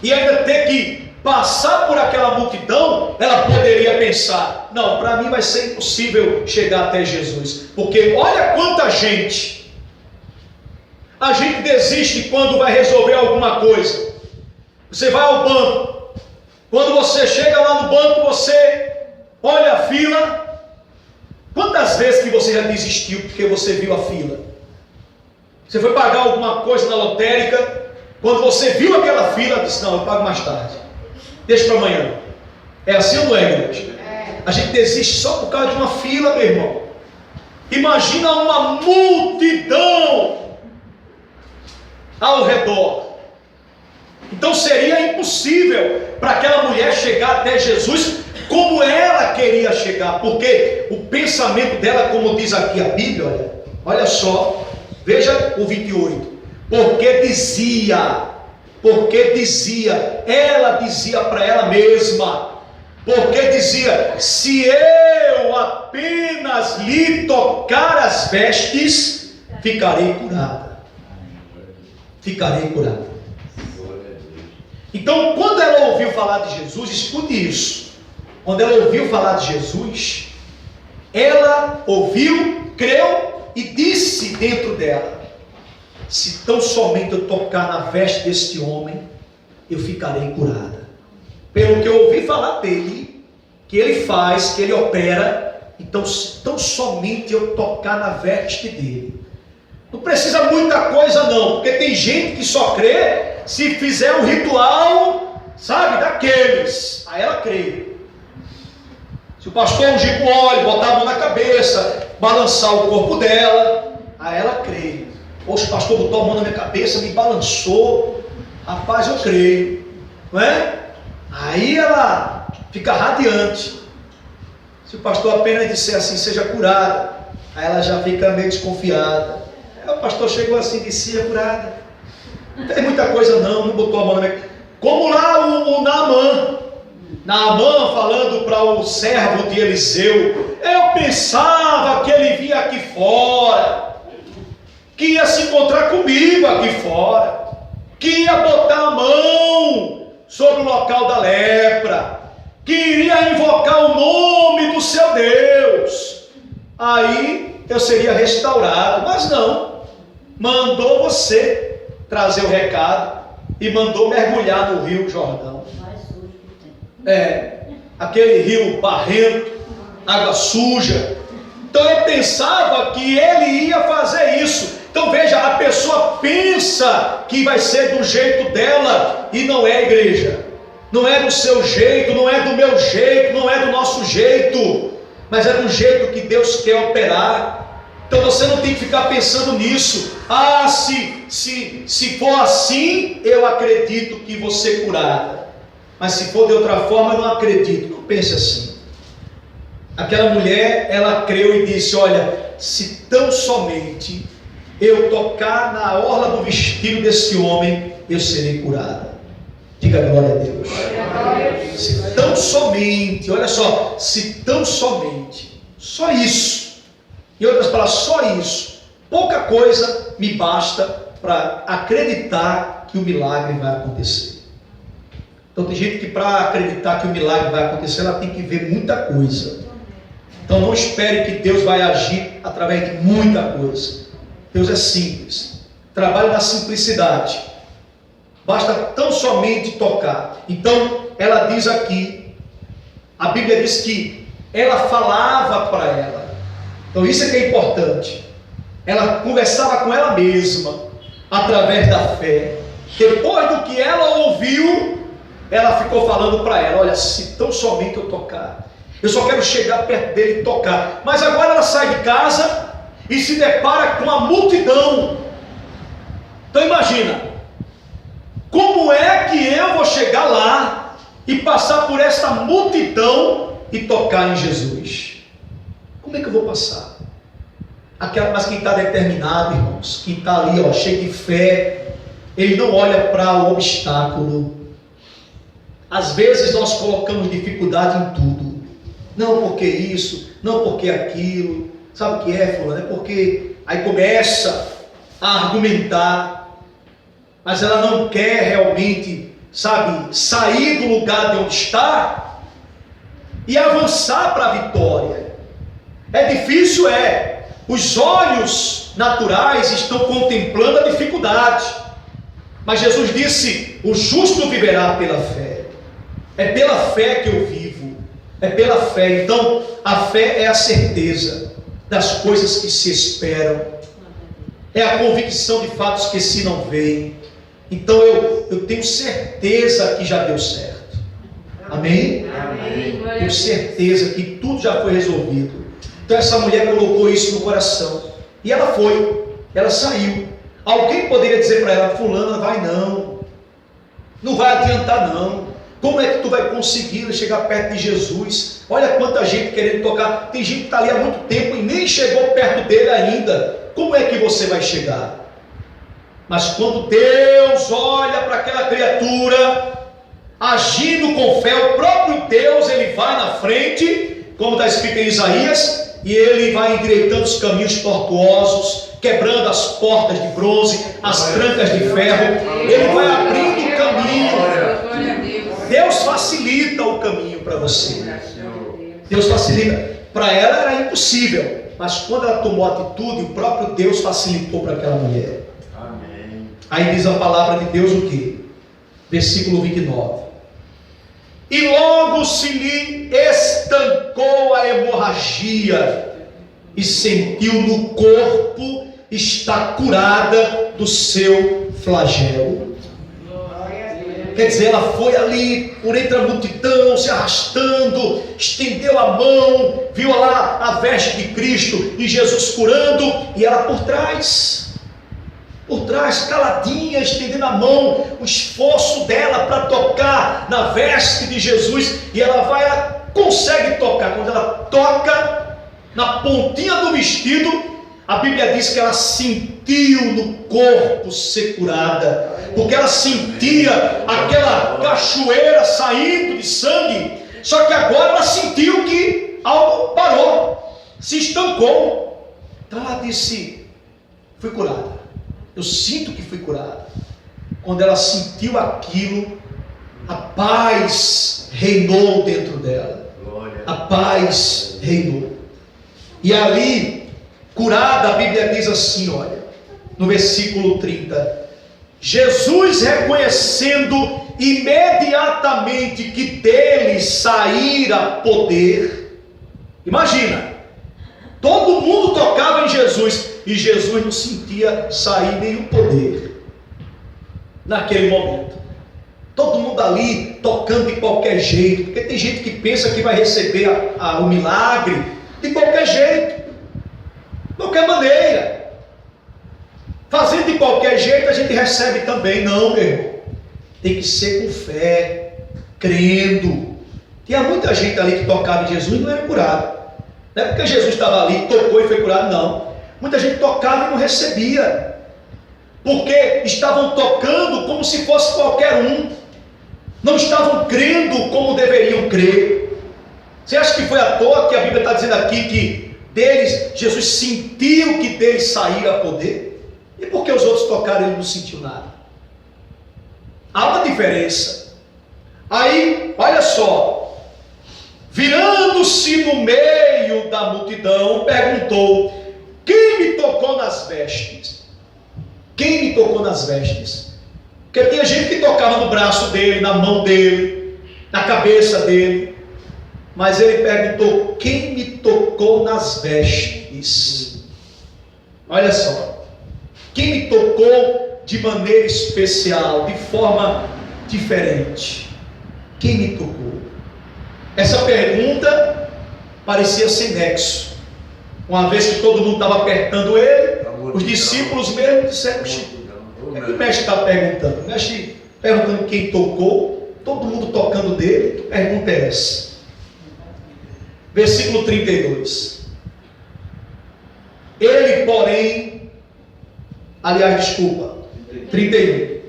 e ainda ter que passar por aquela multidão, ela poderia pensar: não, para mim vai ser impossível chegar até Jesus, porque olha quanta gente. A gente desiste quando vai resolver alguma coisa. Você vai ao banco, quando você chega lá no banco, você olha a fila. Quantas vezes que você já desistiu porque você viu a fila? Você foi pagar alguma coisa na lotérica, quando você viu aquela fila, disse: não, eu pago mais tarde, deixa para amanhã. É assim ou não é, igreja? A gente desiste só por causa de uma fila, meu irmão. Imagina uma multidão ao redor. Então seria impossível para aquela mulher chegar até Jesus como ela queria chegar, porque o pensamento dela, como diz aqui a Bíblia, olha só, veja o 28, porque dizia, ela dizia para ela mesma, porque dizia: se eu apenas lhe tocar as vestes, ficarei curada. ficarei curada. Então, quando ela ouviu falar de Jesus, escute isso. Quando ela ouviu falar de Jesus, ela ouviu, creu e disse dentro dela: se tão somente eu tocar na veste deste homem, eu ficarei curada. Pelo que eu ouvi falar dele, que ele faz, que ele opera, então se tão somente eu tocar na veste dele. Não precisa muita coisa não, porque tem gente que só crê se fizer um ritual, sabe, daqueles. Aí ela crê. Se o pastor ungir com óleo, botar a mão na cabeça, balançar o corpo dela, aí ela crê. Poxa, o pastor botou a mão na minha cabeça, me balançou, rapaz, eu creio, não é? Aí ela fica radiante. Se o pastor apenas disser assim, seja curada, aí ela já fica meio desconfiada. Aí o pastor chegou assim, disse, é curada. Não tem muita coisa não botou a mão na minha cabeça. Como lá o Naamã falando para o servo de Eliseu: eu pensava que ele vinha aqui fora, que ia se encontrar comigo aqui fora, que ia botar a mão sobre o local da lepra, que iria invocar o nome do seu Deus, aí eu seria restaurado. Mas não, mandou você trazer o recado e mandou mergulhar no rio Jordão. Aquele rio barrento, água suja. Então eu pensava que ele ia fazer isso. Então veja, a pessoa pensa que vai ser do jeito dela e não é, igreja. Não é do seu jeito, não é do meu jeito, não é do nosso jeito, mas é do jeito que Deus quer operar. Então você não tem que ficar pensando nisso. Ah, se for assim, eu acredito que você é curada. Mas se for de outra forma, eu não acredito. Não pense assim. Aquela mulher, ela creu e disse: olha, se tão somente eu tocar na orla do vestido desse homem, eu serei curada. Diga glória a Deus. Se tão somente, olha só, se tão somente, só isso. Em outras palavras, só isso. Pouca coisa me basta para acreditar que o milagre vai acontecer. Então tem gente que para acreditar que o milagre vai acontecer, ela tem que ver muita coisa. Então não espere que Deus vai agir através de muita coisa. Deus é simples. Trabalhe na simplicidade. Basta tão somente tocar. Então ela diz aqui, a Bíblia diz que ela falava para ela. Então isso é que é importante. Ela conversava com ela mesma, através da fé. Depois do que ela ouviu, ela ficou falando para ela: olha, se tão somente eu tocar, eu só quero chegar perto dele e tocar. Mas agora ela sai de casa e se depara com a multidão. Então imagina, como é que eu vou chegar lá e passar por essa multidão e tocar em Jesus? Como é que eu vou passar? Mas quem está determinado, irmãos, quem está ali, ó, cheio de fé, ele não olha para o obstáculo. Às vezes nós colocamos dificuldade em tudo. Não porque isso, não porque aquilo. Sabe o que é, fulano? É porque aí começa a argumentar, mas ela não quer realmente, sabe, sair do lugar de onde está e avançar para a vitória. É difícil, os olhos naturais estão contemplando a dificuldade, mas Jesus disse: o justo viverá pela fé. É pela fé que eu vivo, é pela fé. Então a fé é a certeza das coisas que se esperam, é a convicção de fatos que se não veem. Então eu tenho certeza que já deu certo. Amém? Amém. Tenho certeza que tudo já foi resolvido. Então essa mulher colocou isso no coração e ela foi, ela saiu. Alguém poderia dizer para ela: fulana, vai não vai adiantar não. Como é que tu vai conseguir chegar perto de Jesus? Olha quanta gente querendo tocar. Tem gente que está ali há muito tempo e nem chegou perto dele ainda. Como é que você vai chegar? Mas quando Deus olha para aquela criatura, agindo com fé, o próprio Deus, ele vai na frente, como está escrito em Isaías, e ele vai endireitando os caminhos tortuosos. quebrando as portas de bronze, as trancas de ferro. Ele vai abrindo o caminho. Deus facilita o caminho para você. Deus facilita. Para ela era impossível, mas quando ela tomou atitude, o próprio Deus facilitou para aquela mulher. Amém. Aí diz a palavra de Deus o quê? Versículo 29. E logo se lhe estancou a hemorragia e sentiu no corpo estar curada do seu flagelo. Quer dizer, ela foi ali por entre a multidão, se arrastando, estendeu a mão, viu lá a veste de Cristo e Jesus curando, e ela por trás, caladinha, estendendo a mão, o esforço dela para tocar na veste de Jesus, e ela consegue tocar. Quando ela toca na pontinha do vestido, a Bíblia diz que ela sentiu no corpo ser curada, porque ela sentia aquela cachoeira saindo de sangue, só que agora ela sentiu que algo parou, se estancou. Então ela disse: fui curada, eu sinto que fui curada. Quando ela sentiu aquilo, a paz reinou dentro dela. A paz reinou. E ali, curada, a Bíblia diz assim, olha, no versículo 30, Jesus, reconhecendo imediatamente que dele saíra poder. Imagina, todo mundo tocava em Jesus e Jesus não sentia sair nenhum poder naquele momento. Todo mundo ali tocando de qualquer jeito, porque tem gente que pensa que vai receber o milagre de qualquer jeito, de qualquer maneira. Fazendo de qualquer jeito a gente recebe também. Não, meu irmão, tem que ser com fé, crendo. Tinha muita gente ali que tocava em Jesus e não era curado. Não é porque Jesus estava ali, tocou e foi curado, não. Muita gente tocava e não recebia, porque estavam tocando como se fosse qualquer um, não estavam crendo como deveriam crer. Você acha que foi à toa que a Bíblia está dizendo aqui que deles, Jesus sentiu que deles saíra poder? E por que os outros tocaram e ele não sentiu nada? Há uma diferença. Aí, olha só, virando-se no meio da multidão, perguntou: quem me tocou nas vestes? Quem me tocou nas vestes? Porque tinha gente que tocava no braço dele, na mão dele, na cabeça dele. Mas ele perguntou: quem me tocou nas vestes? Olha só, quem me tocou de maneira especial, de forma diferente? Quem me tocou? Essa pergunta parecia sem nexo. Uma vez que todo mundo estava apertando ele, os discípulos mesmo disseram: o que o mestre está perguntando? O mestre perguntando quem tocou, todo mundo tocando dele, que pergunta é essa? Versículo 32. Ele, porém, aliás, desculpa, 31.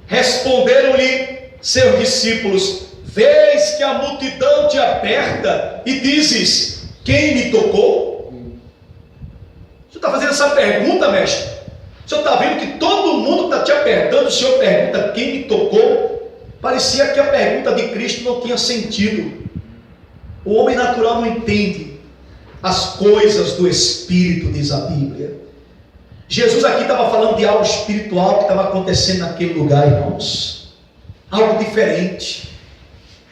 Responderam-lhe seus discípulos: vês que a multidão te aperta e dizes: quem me tocou? O senhor está fazendo essa pergunta, mestre? O senhor está vendo que todo mundo está te apertando, o senhor pergunta: quem me tocou? Parecia que a pergunta de Cristo não tinha sentido. O homem natural não entende as coisas do Espírito, diz a Bíblia. Jesus aqui estava falando de algo espiritual que estava acontecendo naquele lugar, irmãos. Algo diferente.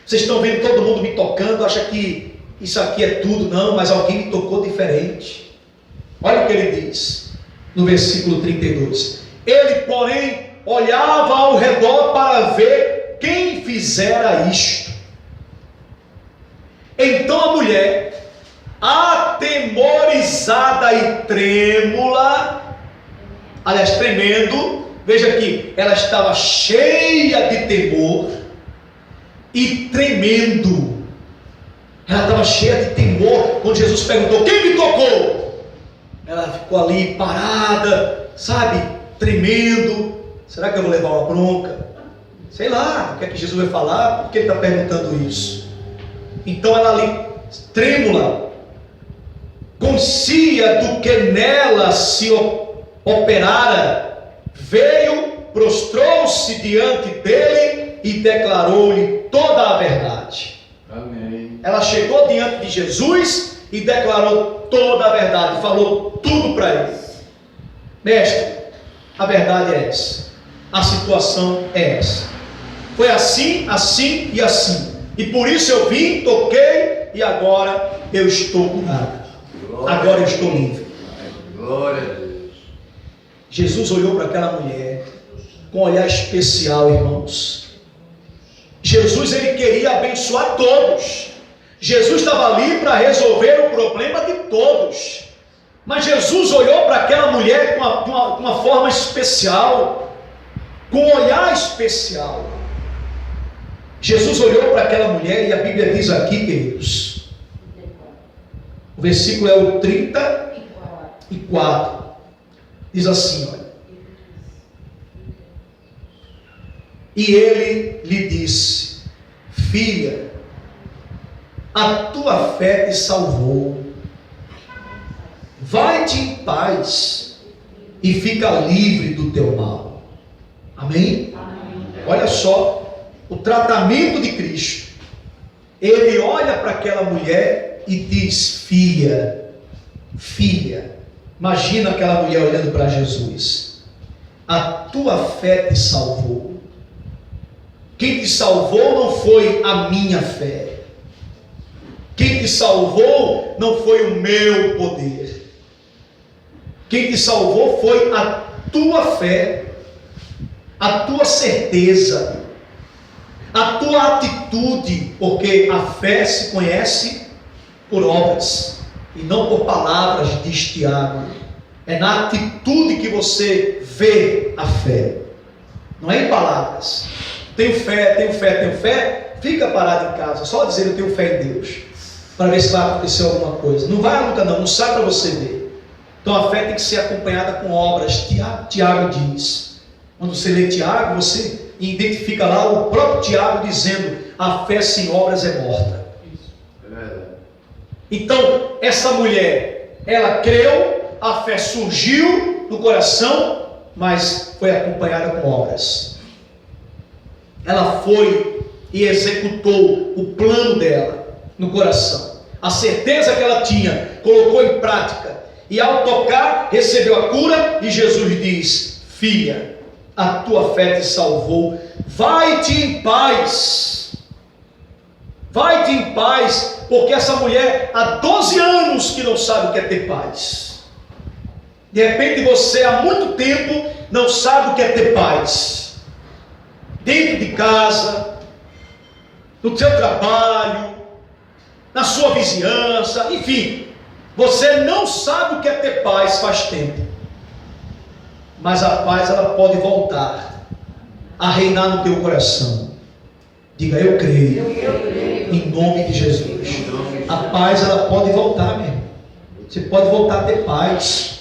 Vocês estão vendo todo mundo me tocando, acha que isso aqui é tudo? Não, mas alguém me tocou diferente. Olha o que ele diz no versículo 32. Ele, porém, olhava ao redor para ver quem fizera isto. Então a mulher, atemorizada e trêmula, aliás, tremendo, veja aqui, ela estava cheia de temor e tremendo. Ela estava cheia de temor quando Jesus perguntou: quem me tocou? Ela ficou ali parada, sabe, tremendo. Será que eu vou levar uma bronca? Sei lá, o que é que Jesus vai falar? Por que ele está perguntando isso? Então ela ali, trêmula, conscia do que nela se operara, veio, prostrou-se diante dele e declarou-lhe toda a verdade. Amém. Ela chegou diante de Jesus e declarou toda a verdade, falou tudo para ele. Mestre, a verdade é essa, a situação é essa. Foi assim, assim e assim. E por isso eu vim, toquei e agora eu estou curado. Agora eu estou livre. Glória a Deus. Jesus olhou para aquela mulher com um olhar especial, irmãos. Jesus, ele queria abençoar todos. Jesus estava ali para resolver o problema de todos. Mas Jesus olhou para aquela mulher com uma forma especial, com um olhar especial. Jesus olhou para aquela mulher e a Bíblia diz aqui, queridos, o versículo é o 34, diz assim, olha. E ele lhe disse: filha, a tua fé te salvou. Vai-te em paz e fica livre do teu mal. Amém? Amém. Olha só o tratamento de Cristo. Ele olha para aquela mulher e diz: filha, filha. Imagina aquela mulher olhando para Jesus. A tua fé te salvou. Quem te salvou não foi a minha fé. Quem te salvou não foi o meu poder. Quem te salvou foi a tua fé, a tua certeza, a tua atitude, porque a fé se conhece por obras e não por palavras, diz Tiago. É na atitude que você vê a fé, não é em palavras. Tenho fé, tenho fé, tenho fé. Fica parado em casa, só dizer eu tenho fé em Deus, para ver se vai acontecer alguma coisa. Não vai à luta não sai para você ver. Então a fé tem que ser acompanhada com obras. Tiago diz, quando você lê Tiago, você identifica lá o próprio Tiago dizendo: a fé sem obras é morta. É verdade. Então essa mulher, ela creu, a fé surgiu no coração, mas foi acompanhada com obras. Ela foi e executou o plano dela no coração. A certeza que ela tinha, colocou em prática. E ao tocar, recebeu a cura. E Jesus diz: filha, a tua fé te salvou. Vai-te em paz. Vai-te em paz. Porque essa mulher há 12 anos que não sabe o que é ter paz. De repente você há muito tempo não sabe o que é ter paz. Dentro de casa, no seu trabalho, na sua vizinhança, enfim, você não sabe o que é ter paz faz tempo. Mas a paz, ela pode voltar a reinar no teu coração. Diga: eu creio, em nome de Jesus. A paz, ela pode voltar mesmo. Você pode voltar a ter paz.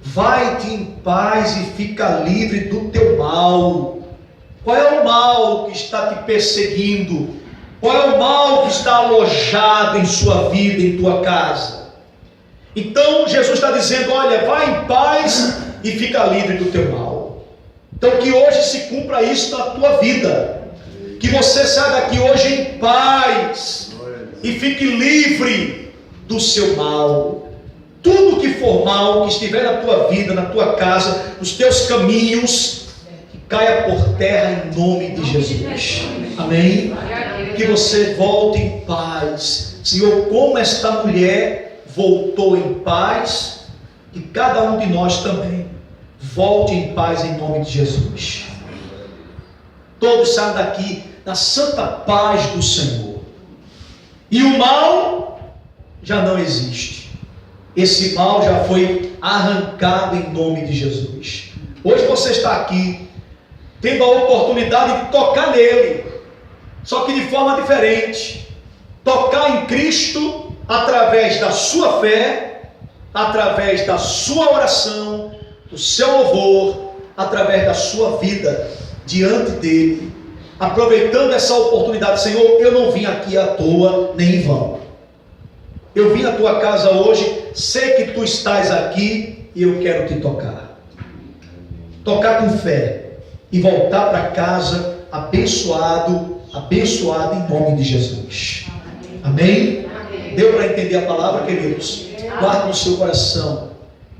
Vai-te em paz e fica livre do teu mal. Qual é o mal que está te perseguindo? Qual é o mal que está alojado em sua vida, em tua casa? Então Jesus está dizendo: olha, vai em paz e fica livre do teu mal. Então que hoje se cumpra isso na tua vida. Que você saia daqui hoje em paz e fique livre do seu mal. Tudo que for mal, que estiver na tua vida, na tua casa, nos teus caminhos, que caia por terra em nome de Jesus. Amém? Que você volte em paz. Senhor, como esta mulher voltou em paz, que cada um de nós também volte em paz em nome de Jesus. Todos saiam daqui na santa paz do Senhor. E o mal já não existe. Esse mal já foi arrancado em nome de Jesus. Hoje você está aqui tendo a oportunidade de tocar nele, só que de forma diferente. Tocar em Cristo através da sua fé, através da sua oração, do seu louvor, através da sua vida diante dele, aproveitando essa oportunidade. Senhor, eu não vim aqui à toa nem em vão. Eu vim à tua casa hoje, sei que tu estás aqui e eu quero te tocar. tocar com fé e voltar para casa abençoado em nome de Jesus. Amém? Deu para entender a palavra, queridos? Guarde no seu coração.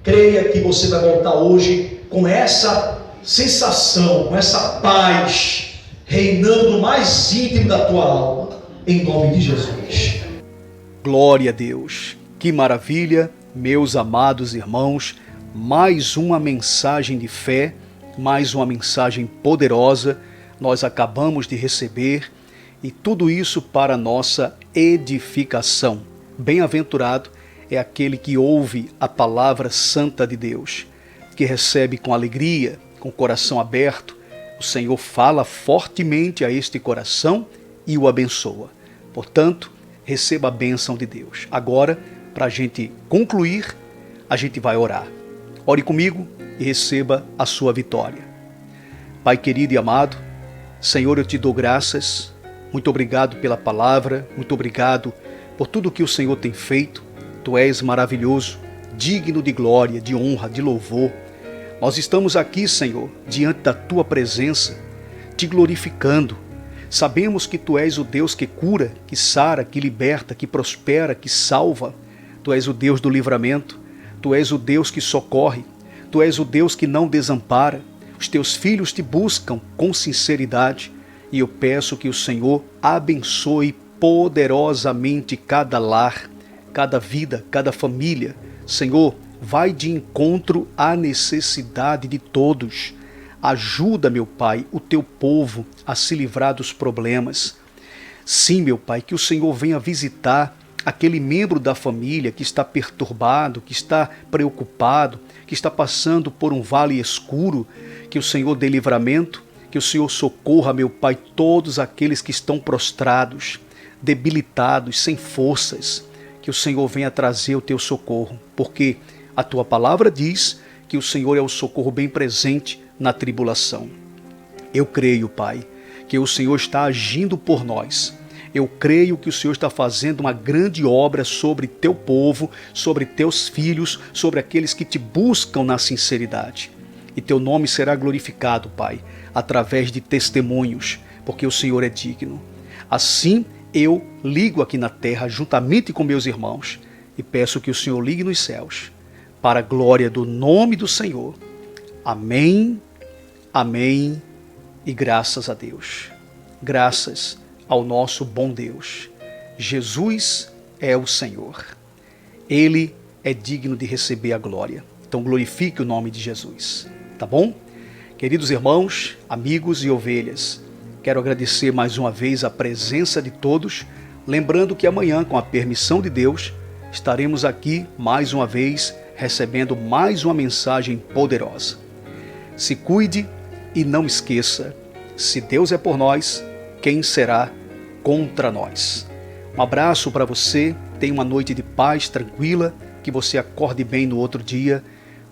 Creia que você vai voltar hoje com essa sensação, com essa paz, reinando no mais íntimo da tua alma, em nome de Jesus. Glória a Deus. Que maravilha, meus amados irmãos. Mais uma mensagem de fé, mais uma mensagem poderosa nós acabamos de receber, e tudo isso para nossa edificação. Bem-aventurado é aquele que ouve a palavra santa de Deus, que recebe com alegria, com o coração aberto. O Senhor fala fortemente a este coração e o abençoa. Portanto, receba a bênção de Deus. Agora, para a gente concluir, a gente vai orar. Ore comigo e receba a sua vitória. Pai querido e amado, Senhor, eu te dou graças. Muito obrigado pela palavra, muito obrigado por tudo que o Senhor tem feito. Tu és maravilhoso, digno de glória, de honra, de louvor. Nós estamos aqui, Senhor, diante da tua presença, te glorificando. Sabemos que tu és o Deus que cura, que sara, que liberta, que prospera, que salva. Tu és o Deus do livramento, tu és o Deus que socorre, tu és o Deus que não desampara. Os teus filhos te buscam com sinceridade. E eu peço que o Senhor abençoe poderosamente cada lar, cada vida, cada família. Senhor, vai de encontro à necessidade de todos. Ajuda, meu Pai, o teu povo a se livrar dos problemas. Sim, meu Pai, que o Senhor venha visitar aquele membro da família que está perturbado, que está preocupado, que está passando por um vale escuro. Que o Senhor dê livramento. Que o Senhor socorra, meu Pai, todos aqueles que estão prostrados, debilitados, sem forças. Que o Senhor venha trazer o teu socorro, porque a tua palavra diz que o Senhor é o socorro bem presente na tribulação. Eu creio, Pai, que o Senhor está agindo por nós. Eu creio que o Senhor está fazendo uma grande obra sobre teu povo, sobre teus filhos, sobre aqueles que te buscam na sinceridade. E teu nome será glorificado, Pai, através de testemunhos, porque o Senhor é digno. Assim, eu ligo aqui na terra, juntamente com meus irmãos, e peço que o Senhor ligue nos céus, para a glória do nome do Senhor. Amém, amém e graças a Deus. Graças ao nosso bom Deus. Jesus é o Senhor. Ele é digno de receber a glória. Então glorifique o nome de Jesus. Tá bom? Queridos irmãos, amigos e ovelhas, quero agradecer mais uma vez a presença de todos, lembrando que amanhã, com a permissão de Deus, estaremos aqui mais uma vez, recebendo mais uma mensagem poderosa. Se cuide e não esqueça, se Deus é por nós, quem será contra nós? Um abraço para você, tenha uma noite de paz tranquila, que você acorde bem no outro dia,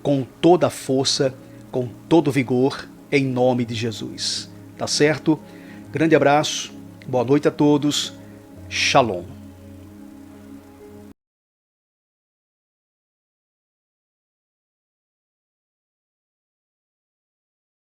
com toda a força, com todo vigor, em nome de Jesus. Tá certo? Grande abraço, boa noite a todos, Shalom.